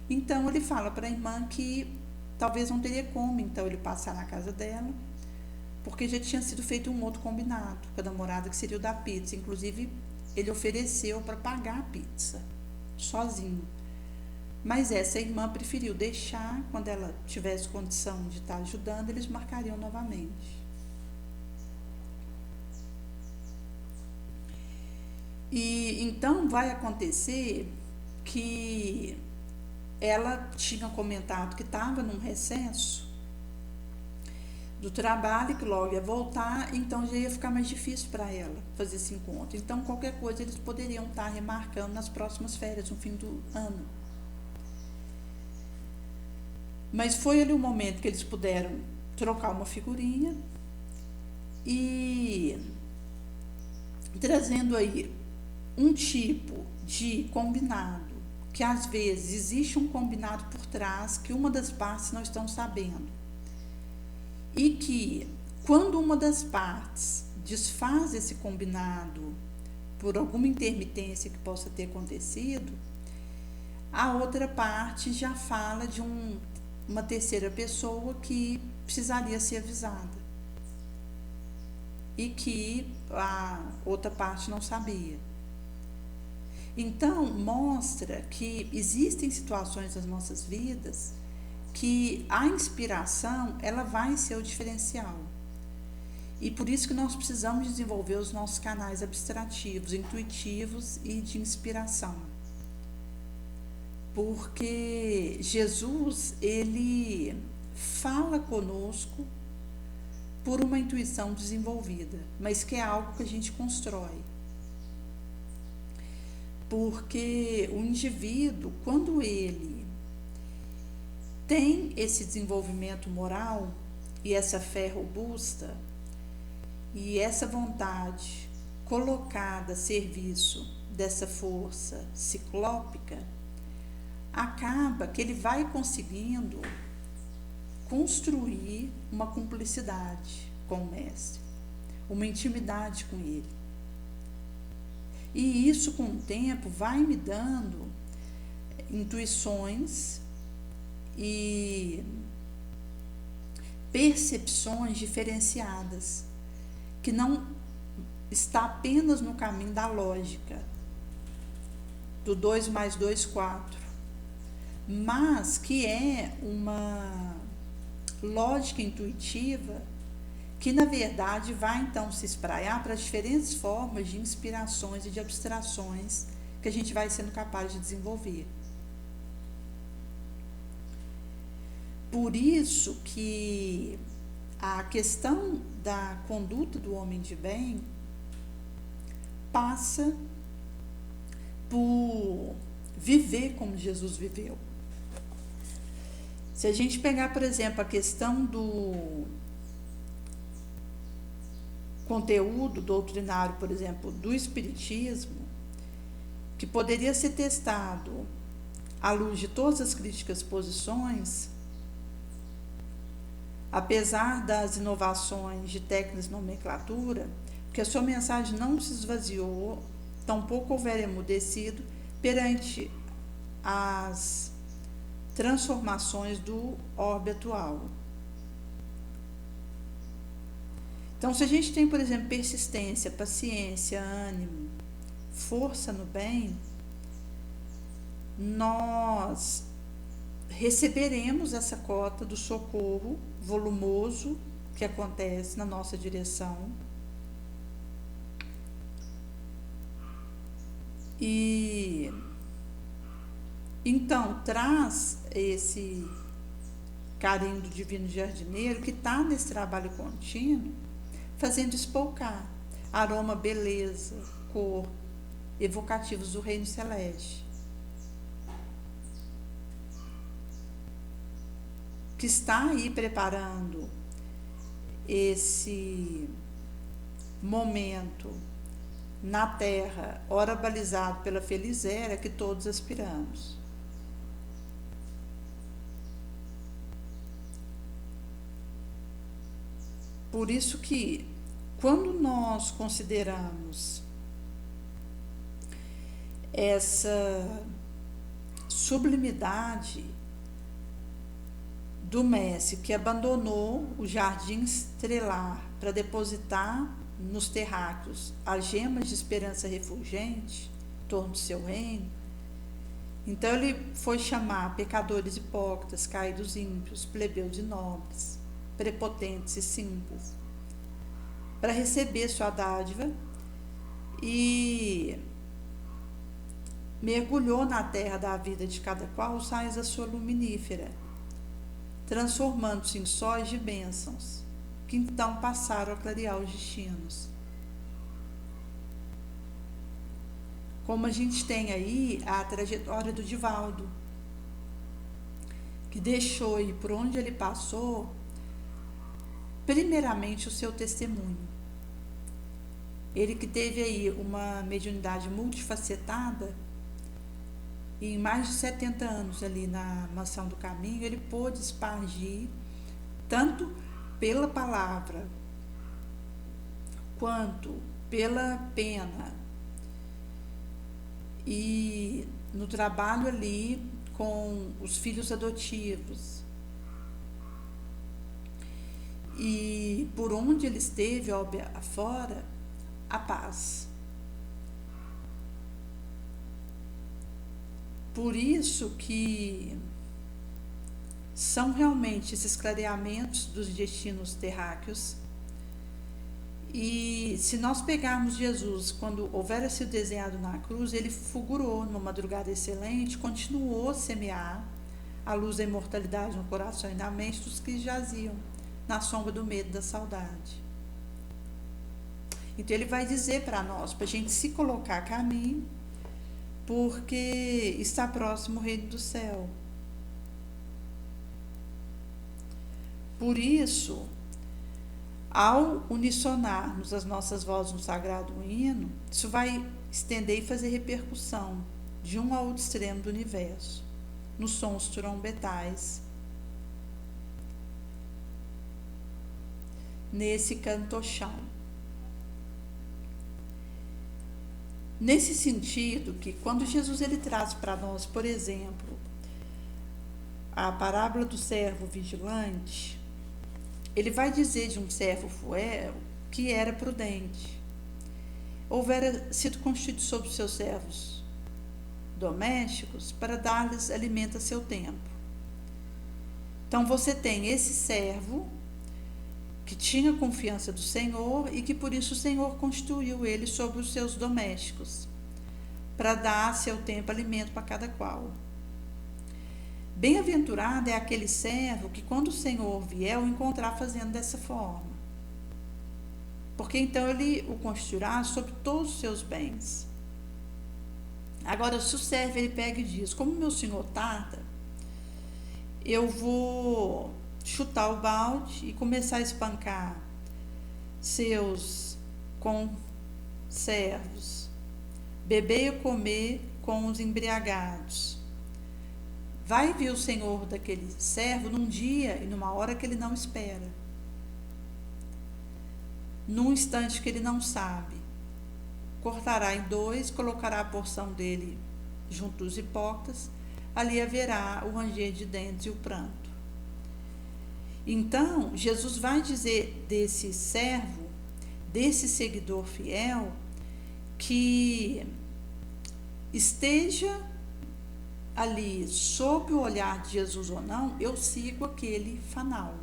Então ele fala para a irmã que talvez não teria como então ele passar na casa dela, porque já tinha sido feito um outro combinado com a namorada, que seria o da pizza. Inclusive ele ofereceu para pagar a pizza sozinho, mas essa irmã preferiu deixar. Quando ela tivesse condição de estar ajudando, eles marcariam novamente. E então vai acontecer que ela tinha comentado que estava num recesso do trabalho, que logo ia voltar, então já ia ficar mais difícil para ela fazer esse encontro. Então qualquer coisa eles poderiam estar remarcando nas próximas férias, no fim do ano. Mas foi ali o momento que eles puderam trocar uma figurinha e trazendo aí um tipo de combinado, que às vezes existe um combinado por trás que uma das partes não estão sabendo, e que quando uma das partes desfaz esse combinado por alguma intermitência que possa ter acontecido, a outra parte já fala de uma terceira pessoa que precisaria ser avisada e que a outra parte não sabia. Então, mostra que existem situações nas nossas vidas que a inspiração, ela vai ser o diferencial. E por isso que nós precisamos desenvolver os nossos canais abstrativos, intuitivos e de inspiração. Porque Jesus, ele fala conosco por uma intuição desenvolvida, mas que é algo que a gente constrói. Porque o indivíduo, quando ele tem esse desenvolvimento moral e essa fé robusta e essa vontade colocada a serviço dessa força ciclópica, acaba que ele vai conseguindo construir uma cumplicidade com o mestre, uma intimidade com ele. E isso, com o tempo, vai me dando intuições e percepções diferenciadas, que não está apenas no caminho da lógica, do 2 mais 2, 4, mas que é uma lógica intuitiva que, na verdade, vai então se espraiar para as diferentes formas de inspirações e de abstrações que a gente vai sendo capaz de desenvolver. Por isso que a questão da conduta do homem de bem passa por viver como Jesus viveu. Se a gente pegar, por exemplo, a questão do conteúdo doutrinário, por exemplo, do Espiritismo, que poderia ser testado à luz de todas as críticas posições, apesar das inovações de técnicas de nomenclatura, porque a sua mensagem não se esvaziou, tampouco houver emudecido perante as transformações do orbe atual. Então, se a gente tem, por exemplo, persistência, paciência, ânimo, força no bem, nós receberemos essa cota do socorro volumoso que acontece na nossa direção. E então traz esse carinho do divino jardineiro que está nesse trabalho contínuo, fazendo espolcar aroma, beleza, cor, evocativos do reino celeste, que está aí preparando esse momento na Terra, ora balizado pela feliz era que todos aspiramos. Por isso que, quando nós consideramos essa sublimidade do Messi, que abandonou o jardim estrelar para depositar nos terráqueos as gemas de esperança refulgente em torno do seu reino. Então ele foi chamar pecadores hipócritas, caídos ímpios, plebeus e nobres, prepotentes e simples, para receber sua dádiva, e mergulhou na terra da vida de cada qual os raios da sua luminífera, transformando-se em sóis de bênçãos, que então passaram a clarear os destinos. Como a gente tem aí a trajetória do Divaldo, que deixou aí por onde ele passou, primeiramente o seu testemunho. Ele que teve aí uma mediunidade multifacetada, e em mais de 70 anos ali na Mansão do Caminho, ele pôde espargir tanto pela palavra quanto pela pena, e no trabalho ali com os filhos adotivos, e por onde ele esteve, óbvio, afora, a paz. Por isso que são realmente esses clareamentos dos destinos terráqueos. E se nós pegarmos Jesus, quando houvera sido desenhado na cruz, ele fulgurou numa madrugada excelente, continuou a semear a luz da imortalidade no coração e na mente dos que jaziam na sombra do medo e da saudade. Então ele vai dizer para nós, para a gente se colocar a caminho, porque está próximo o reino do céu. Por isso, ao unissonarmos as nossas vozes no sagrado hino, isso vai estender e fazer repercussão de um a outro extremo do universo, nos sons trombetais, nesse cantochão. Nesse sentido, que quando Jesus ele traz para nós, por exemplo, a parábola do servo vigilante, ele vai dizer de um servo fiel que era prudente, houvera sido constituído sobre os seus servos domésticos para dar-lhes alimento a seu tempo. Então você tem esse servo que tinha confiança do Senhor e que por isso o Senhor constituiu ele sobre os seus domésticos, para dar a seu tempo alimento para cada qual. Bem-aventurado é aquele servo que, quando o Senhor vier, o encontrar fazendo dessa forma, porque então ele o constituirá sobre todos os seus bens. Agora, se o servo ele pega e diz: como meu senhor tarda, eu vou chutar o balde e começar a espancar seus conservos, beber e comer com os embriagados, vai vir o Senhor daquele servo num dia e numa hora que ele não espera, num instante que ele não sabe, cortará em dois, colocará a porção dele junto dos hipócritas, ali haverá o ranger de dentes e o pranto. Então, Jesus vai dizer desse servo, desse seguidor fiel, que esteja ali sob o olhar de Jesus ou não, eu sigo aquele fanal,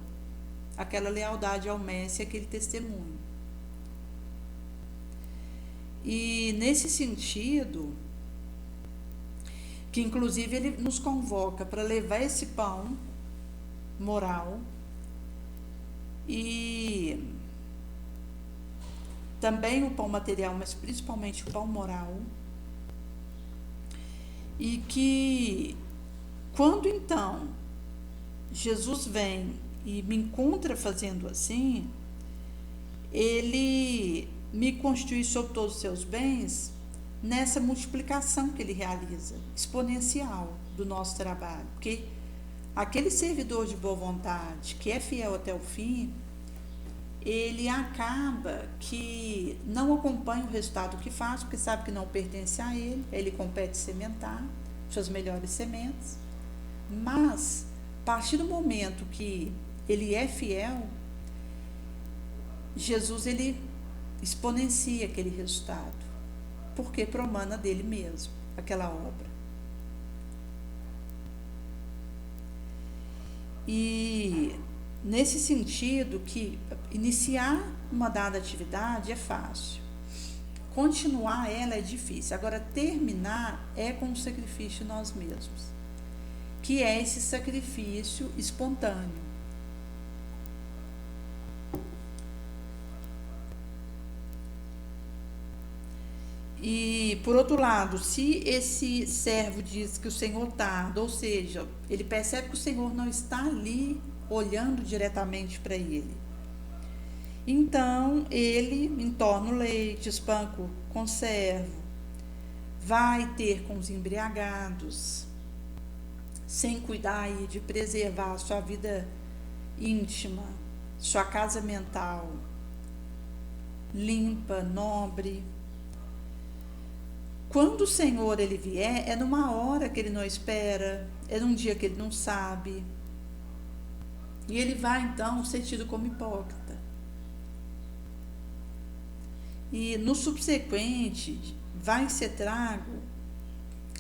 aquela lealdade ao Mestre, aquele testemunho. E nesse sentido, que inclusive ele nos convoca para levar esse pão moral e também o pão material, mas principalmente o pão moral, e que quando então Jesus vem e me encontra fazendo assim, ele me constitui sobre todos os seus bens nessa multiplicação que ele realiza, exponencial do nosso trabalho, porque aquele servidor de boa vontade, que é fiel até o fim, ele acaba que não acompanha o resultado que faz, porque sabe que não pertence a ele compete sementar suas melhores sementes, mas a partir do momento que ele é fiel, Jesus ele exponencia aquele resultado, porque promana dele mesmo aquela obra. E nesse sentido que iniciar uma dada atividade é fácil, continuar ela é difícil, agora terminar é com o sacrifício nós mesmos, que é esse sacrifício espontâneo. E, por outro lado, se esse servo diz que o Senhor tarda, ou seja, ele percebe que o Senhor não está ali olhando diretamente para ele, então ele entorna o leite, espanca o conservo, vai ter com os embriagados, sem cuidar aí de preservar a sua vida íntima, sua casa mental limpa, nobre. Quando o Senhor ele vier, é numa hora que ele não espera, é num dia que ele não sabe. E ele vai então ser tido como hipócrita. E no subsequente vai ser trago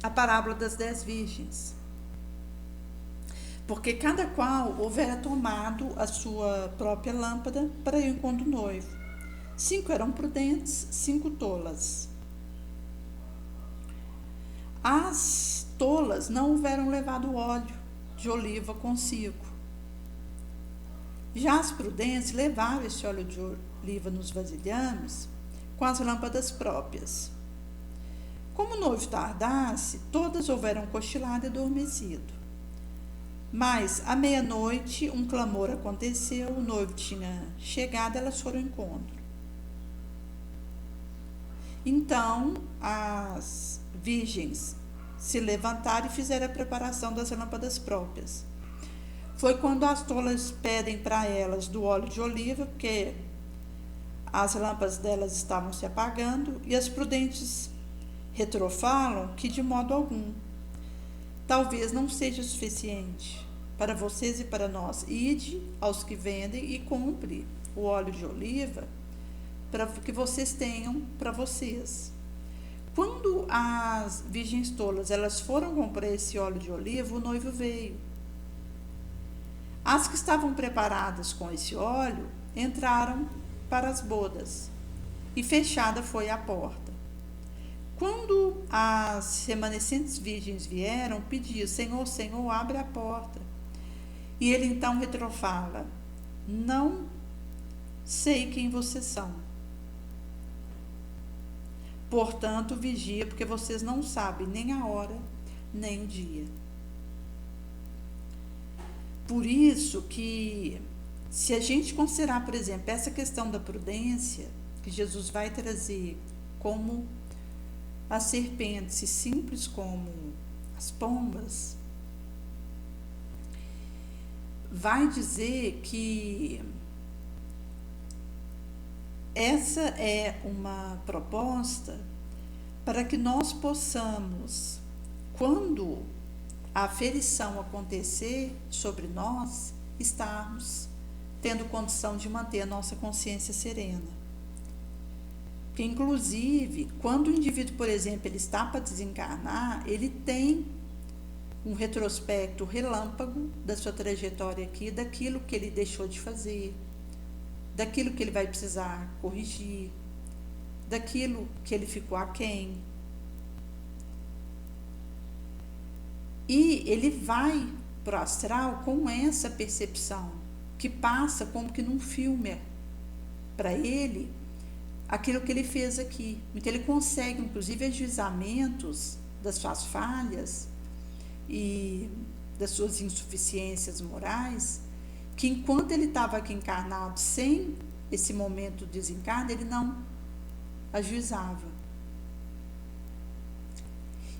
a parábola das 10 virgens. Porque cada qual houvera tomado a sua própria lâmpada para ir ao encontro do noivo. 5 eram prudentes, 5 tolas. As tolas não houveram levado óleo de oliva consigo. Já as prudentes levaram esse óleo de oliva nos vasilhames com as lâmpadas próprias. Como o noivo tardasse, todas houveram cochilado e adormecido. Mas, à meia-noite, um clamor aconteceu, o noivo tinha chegado, elas foram ao encontro. Então, as virgens se levantaram e fizeram a preparação das lâmpadas próprias. Foi quando as tolas pedem para elas do óleo de oliva, porque as lâmpadas delas estavam se apagando, e as prudentes retrofalam que de modo algum. Talvez não seja suficiente para vocês e para nós. Ide aos que vendem e compre o óleo de oliva para que vocês tenham para vocês. Quando as virgens tolas elas foram comprar esse óleo de oliva, o noivo veio. As que estavam preparadas com esse óleo entraram para as bodas e fechada foi a porta. Quando as remanescentes virgens vieram, pediam: Senhor, Senhor, abre a porta. E ele então retrofala: não sei quem vocês são. Portanto, vigia, porque vocês não sabem nem a hora, nem o dia. Por isso que, se a gente considerar, por exemplo, essa questão da prudência, que Jesus vai trazer como as serpentes, simples como as pombas, vai dizer que essa é uma proposta para que nós possamos, quando a aferição acontecer sobre nós, estarmos tendo condição de manter a nossa consciência serena. Que, inclusive, quando o indivíduo, por exemplo, ele está para desencarnar, ele tem um retrospecto relâmpago da sua trajetória aqui, daquilo que ele deixou de fazer, daquilo que ele vai precisar corrigir, daquilo que ele ficou aquém. E ele vai para o astral com essa percepção, que passa como que num filme para ele aquilo que ele fez aqui. Então ele consegue, inclusive, ajuizamentos das suas falhas e das suas insuficiências morais, que enquanto ele estava aqui encarnado, sem esse momento de desencarne, ele não ajuizava.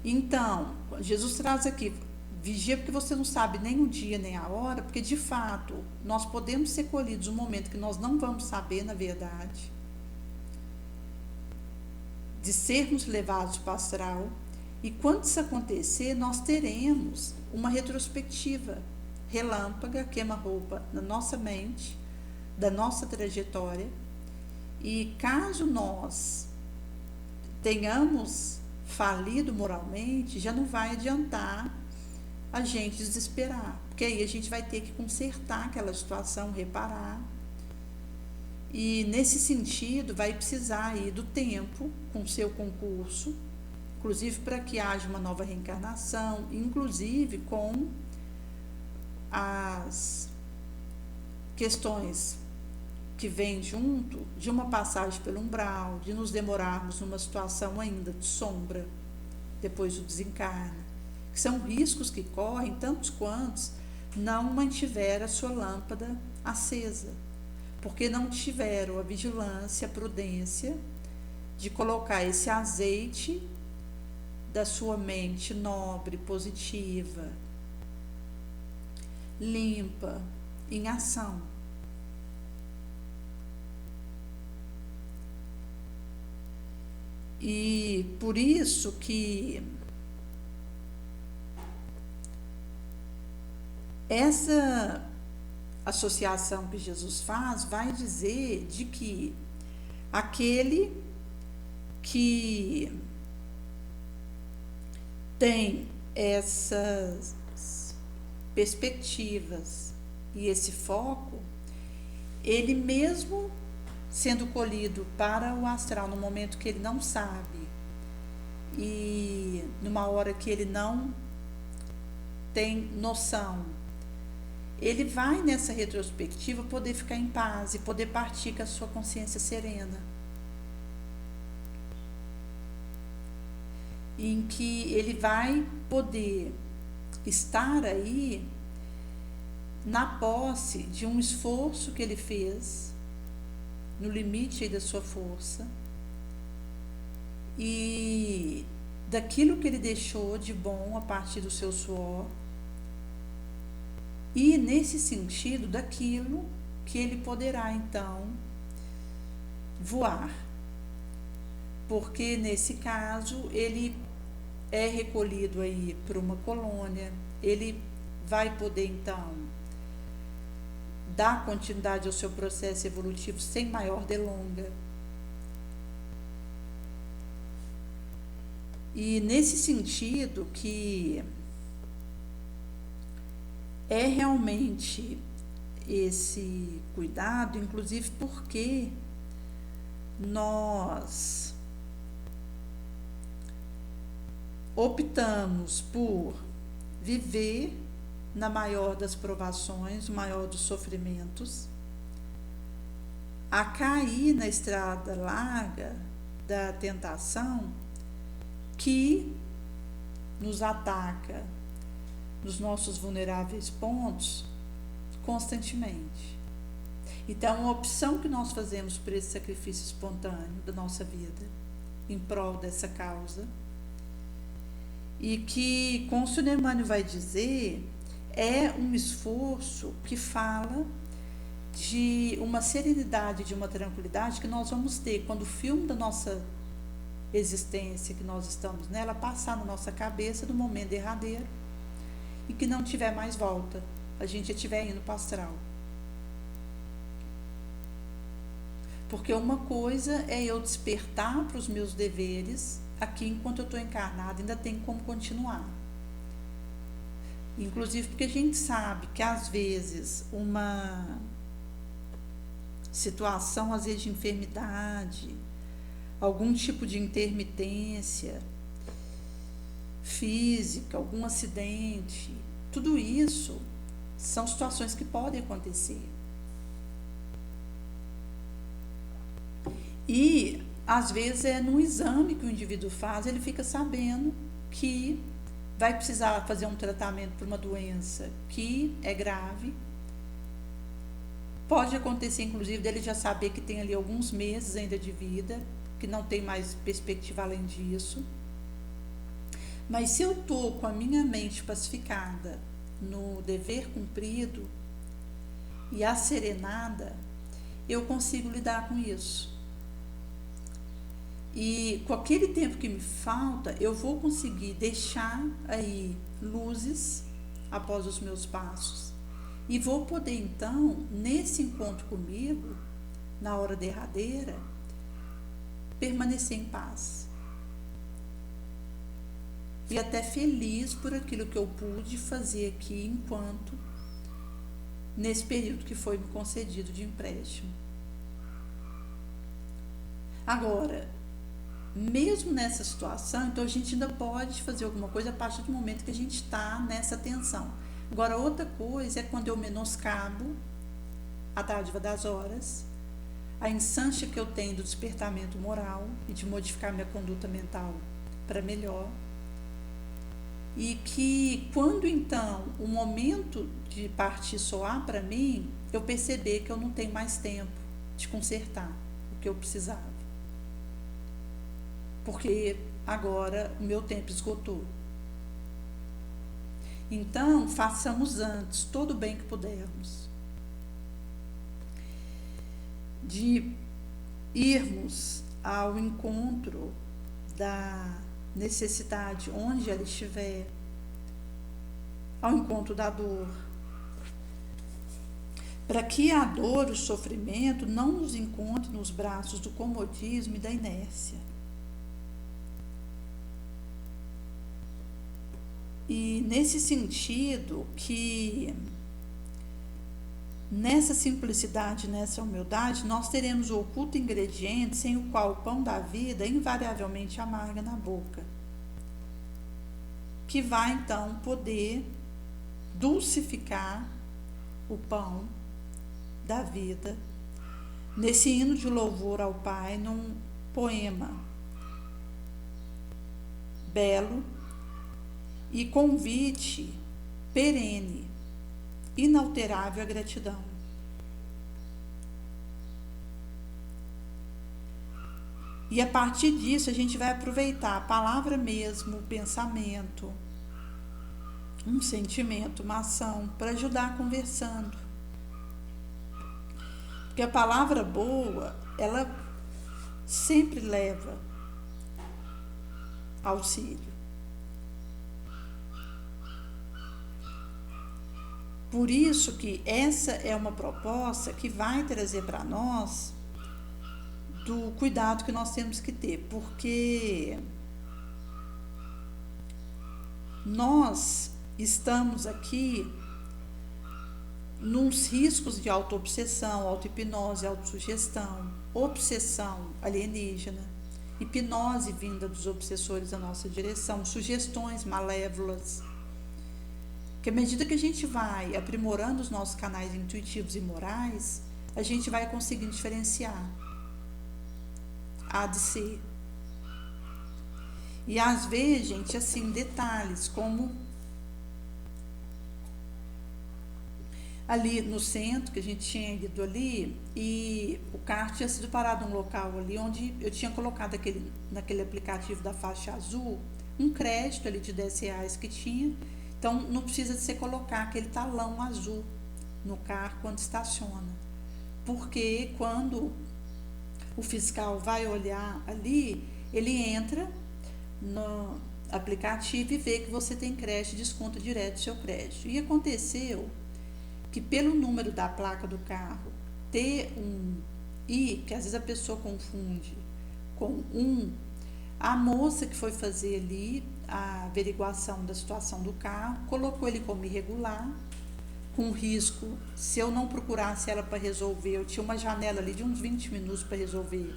Então, Jesus traz aqui Vigia porque você não sabe nem o dia nem a hora, porque de fato nós podemos ser colhidos um momento que nós não vamos saber, na verdade, de sermos levados para o astral. E quando isso acontecer, nós teremos uma retrospectiva relâmpaga, queima-roupa na nossa mente, da nossa trajetória. E caso nós tenhamos falido moralmente, já não vai adiantar a gente desesperar, porque aí a gente vai ter que consertar aquela situação, reparar. E nesse sentido vai precisar aí do tempo com seu concurso, inclusive para que haja uma nova reencarnação, inclusive com as questões que vêm junto de uma passagem pelo umbral, de nos demorarmos numa situação ainda de sombra depois do desencarne, que são riscos que correm tantos quantos não mantiveram a sua lâmpada acesa, porque não tiveram a vigilância, a prudência de colocar esse azeite da sua mente nobre, positiva, limpa, em ação. E por isso que essa associação que Jesus faz vai dizer de que aquele que tem essas perspectivas e esse foco, ele mesmo sendo colhido para o astral no momento que ele não sabe e numa hora que ele não tem noção, ele vai nessa retrospectiva poder ficar em paz e poder partir com a sua consciência serena, em que ele vai poder estar aí na posse de um esforço que ele fez no limite aí da sua força e daquilo que ele deixou de bom a partir do seu suor, e nesse sentido daquilo que ele poderá então voar, porque nesse caso ele é recolhido aí por uma colônia, ele vai poder então dar continuidade ao seu processo evolutivo sem maior delonga. E nesse sentido que é realmente esse cuidado, inclusive porque nós optamos por viver na maior das provações, o maior dos sofrimentos, a cair na estrada larga da tentação que nos ataca nos nossos vulneráveis pontos constantemente. Então, a opção que nós fazemos por esse sacrifício espontâneo da nossa vida em prol dessa causa, e que Consul Emmanuel vai dizer, é um esforço que fala de uma serenidade, de uma tranquilidade que nós vamos ter quando o filme da nossa existência, que nós estamos nela, passar na nossa cabeça no momento derradeiro e que não tiver mais volta, a gente já estiver indo para o astral. Porque uma coisa é eu despertar para os meus deveres aqui enquanto eu estou encarnada, ainda tem como continuar. Inclusive porque a gente sabe que às vezes uma situação, às vezes de enfermidade, algum tipo de intermitência física, algum acidente, tudo isso são situações que podem acontecer. E às vezes é num exame que o indivíduo faz, ele fica sabendo que vai precisar fazer um tratamento para uma doença que é grave. Pode acontecer, inclusive, dele já saber que tem ali alguns meses ainda de vida, que não tem mais perspectiva além disso. Mas se eu estou com a minha mente pacificada no dever cumprido e asserenada, eu consigo lidar com isso. E com aquele tempo que me falta, eu vou conseguir deixar aí luzes após os meus passos. E vou poder, então, nesse encontro comigo, na hora derradeira, permanecer em paz. E até feliz por aquilo que eu pude fazer aqui enquanto, nesse período que foi me concedido de empréstimo. Agora, mesmo nessa situação, então a gente ainda pode fazer alguma coisa a partir do momento que a gente está nessa tensão. Agora, outra coisa é quando eu menoscabo a dádiva das horas, a insância que eu tenho do despertamento moral e de modificar minha conduta mental para melhor. E que quando então o momento de partir soar para mim, eu perceber que eu não tenho mais tempo de consertar o que eu precisava. Porque agora o meu tempo esgotou. Então, façamos antes todo o bem que pudermos. De irmos ao encontro da necessidade onde ela estiver, ao encontro da dor, para que a dor, o sofrimento não nos encontre nos braços do comodismo e da inércia. E nesse sentido que nessa simplicidade, nessa humildade, nós teremos o oculto ingrediente sem o qual o pão da vida invariavelmente amarga na boca, que vai então poder dulcificar o pão da vida nesse hino de louvor ao Pai, num poema belo e convite perene, inalterável à gratidão. E a partir disso a gente vai aproveitar a palavra mesmo, o pensamento, um sentimento, uma ação, para ajudar conversando. Porque a palavra boa, ela sempre leva auxílio. Por isso que essa é uma proposta que vai trazer para nós do cuidado que nós temos que ter, porque nós estamos aqui nos riscos de autoobsessão, autohipnose, autossugestão, obsessão alienígena, hipnose vinda dos obsessores da nossa direção, sugestões malévolas. Que à medida que a gente vai aprimorando os nossos canais intuitivos e morais, a gente vai conseguindo diferenciar. Há de ser. E às vezes, gente, assim, detalhes, como ali no centro, que a gente tinha ido ali, e o carro tinha sido parado num local ali, onde eu tinha colocado naquele aplicativo da faixa azul, um crédito ali de R$10 que tinha. Então, não precisa de você colocar aquele talão azul no carro quando estaciona. Porque quando o fiscal vai olhar ali, ele entra no aplicativo e vê que você tem crédito, desconta direto do seu crédito. E aconteceu que pelo número da placa do carro ter um I, que às vezes a pessoa confunde com a moça que foi fazer ali a averiguação da situação do carro, colocou ele como irregular, com risco, se eu não procurasse ela para resolver, eu tinha uma janela ali de uns 20 minutos para resolver,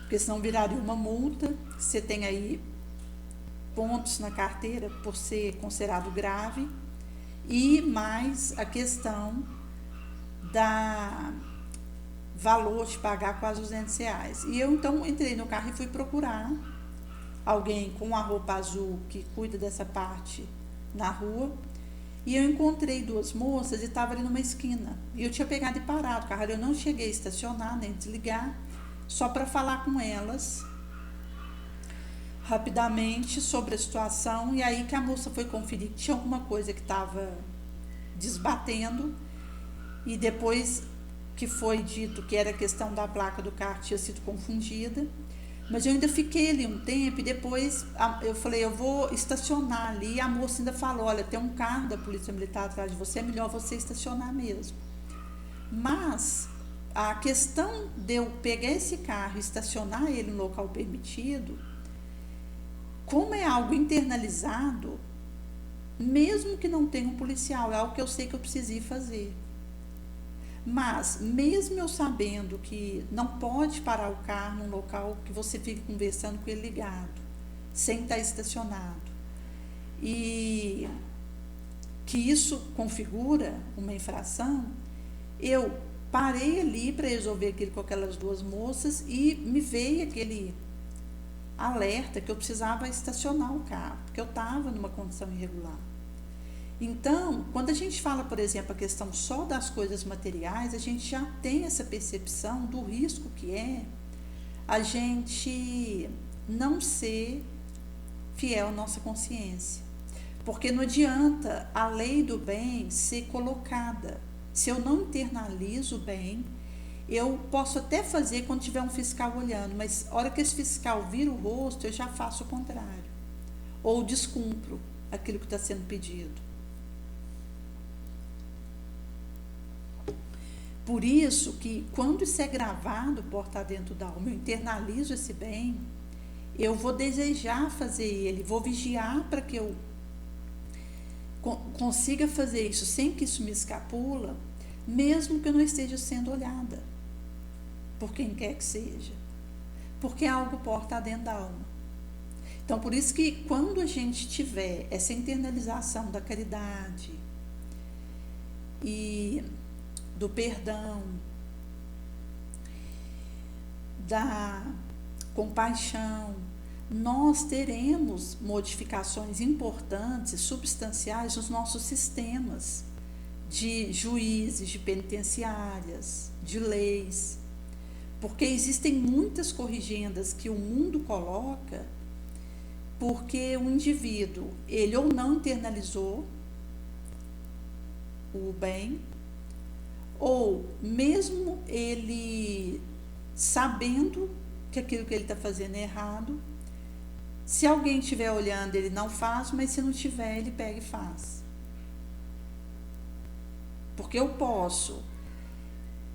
porque senão viraria uma multa. Você tem aí pontos na carteira por ser considerado grave, e mais a questão da valor de pagar quase R$200. E eu então entrei no carro e fui procurar alguém com a roupa azul que cuida dessa parte na rua, e eu encontrei duas moças e estava ali numa esquina, e eu tinha pegado e parado o carro, eu não cheguei a estacionar nem desligar, só para falar com elas rapidamente sobre a situação, e aí que a moça foi conferir que tinha alguma coisa que estava desbatendo, e depois que foi dito que era questão da placa do carro tinha sido confundida, mas eu ainda fiquei ali um tempo, e depois eu falei, eu vou estacionar ali, e a moça ainda falou, olha, tem um carro da Polícia Militar atrás de você, é melhor você estacionar mesmo. Mas a questão de eu pegar esse carro e estacionar ele no local permitido, como é algo internalizado, mesmo que não tenha um policial, é algo que eu sei que eu precisei fazer. Mas, mesmo eu sabendo que não pode parar o carro num local que você fique conversando com ele ligado, sem estar estacionado, e que isso configura uma infração, eu parei ali para resolver aquilo com aquelas duas moças e me veio aquele alerta que eu precisava estacionar o carro, porque eu estava numa condição irregular. Então, quando a gente fala, por exemplo, a questão só das coisas materiais, a gente já tem essa percepção do risco que é a gente não ser fiel à nossa consciência. Porque não adianta a lei do bem ser colocada. Se eu não internalizo o bem, eu posso até fazer quando tiver um fiscal olhando, mas a hora que esse fiscal vira o rosto, eu já faço o contrário. Ou descumpro aquilo que está sendo pedido. Por isso que quando isso é gravado, porta dentro da alma, eu internalizo esse bem, eu vou desejar fazer ele, vou vigiar para que eu consiga fazer isso sem que isso me escapula, mesmo que eu não esteja sendo olhada por quem quer que seja, porque algo porta dentro da alma. Então, por isso que quando a gente tiver essa internalização da caridade e do perdão, da compaixão, nós teremos modificações importantes, substanciais nos nossos sistemas de juízes, de penitenciárias, de leis, porque existem muitas corrigendas que o mundo coloca porque o indivíduo, ele ou não internalizou o bem, ou mesmo ele sabendo que aquilo que ele está fazendo é errado, se alguém estiver olhando, ele não faz, mas se não tiver, ele pega e faz. Porque eu posso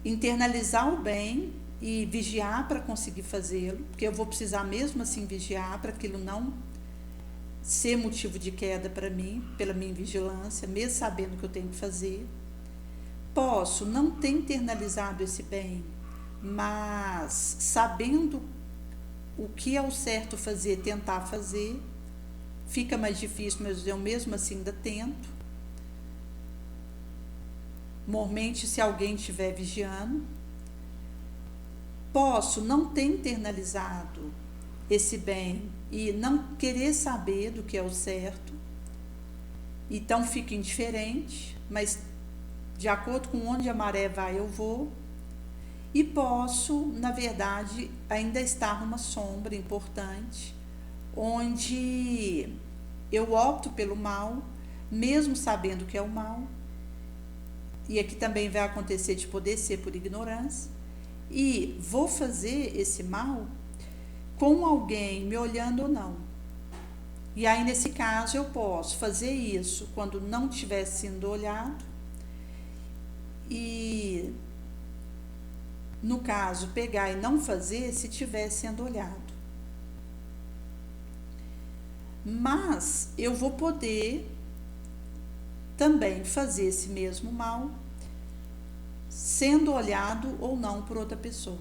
internalizar o bem e vigiar para conseguir fazê-lo, porque eu vou precisar mesmo assim vigiar para aquilo não ser motivo de queda para mim, pela minha vigilância, mesmo sabendo o que eu tenho que fazer. Posso não ter internalizado esse bem, mas sabendo o que é o certo fazer, tentar fazer, fica mais difícil, mas eu mesmo assim ainda tento. Normalmente, se alguém estiver vigiando, posso não ter internalizado esse bem e não querer saber do que é o certo, então fico indiferente, mas de acordo com onde a maré vai, eu vou. E posso, na verdade, ainda estar numa sombra importante, onde eu opto pelo mal, mesmo sabendo que é o mal. E aqui também vai acontecer de poder ser por ignorância. E vou fazer esse mal com alguém me olhando ou não. E aí, nesse caso, eu posso fazer isso quando não estiver sendo olhado. E, no caso, pegar e não fazer se estiver sendo olhado. Mas eu vou poder também fazer esse mesmo mal, sendo olhado ou não por outra pessoa.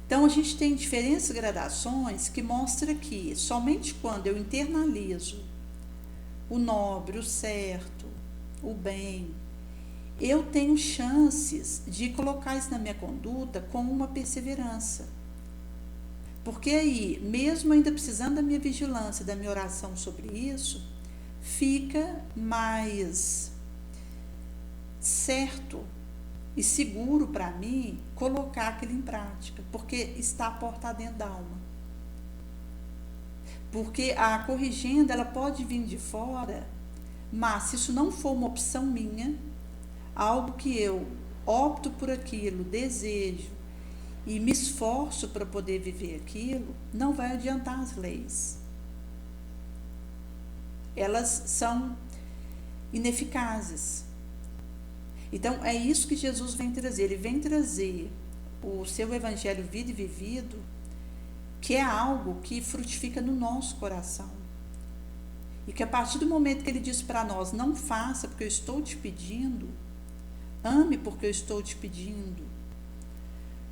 Então, a gente tem diferentes gradações que mostra que somente quando eu internalizo o nobre, o certo, o bem, eu tenho chances de colocar isso na minha conduta com uma perseverança. Porque aí, mesmo ainda precisando da minha vigilância, da minha oração sobre isso, fica mais certo e seguro para mim colocar aquilo em prática, porque está portado dentro da alma. Porque a corrigenda, ela pode vir de fora, mas se isso não for uma opção minha, algo que eu opto por aquilo, desejo e me esforço para poder viver aquilo, não vai adiantar as leis. Elas são ineficazes. Então, é isso que Jesus vem trazer. Ele vem trazer o seu evangelho vida e vivido, que é algo que frutifica no nosso coração. E que a partir do momento que ele diz para nós, não faça porque eu estou te pedindo, ame porque eu estou te pedindo,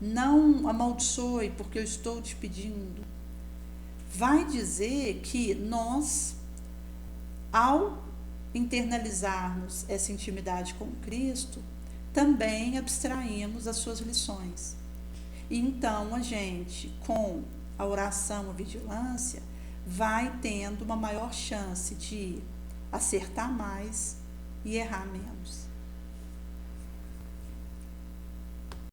não amaldiçoe porque eu estou te pedindo, vai dizer que nós, ao internalizarmos essa intimidade com Cristo, também abstraímos as suas lições. E então a gente, com a oração, a vigilância, vai tendo uma maior chance de acertar mais e errar menos.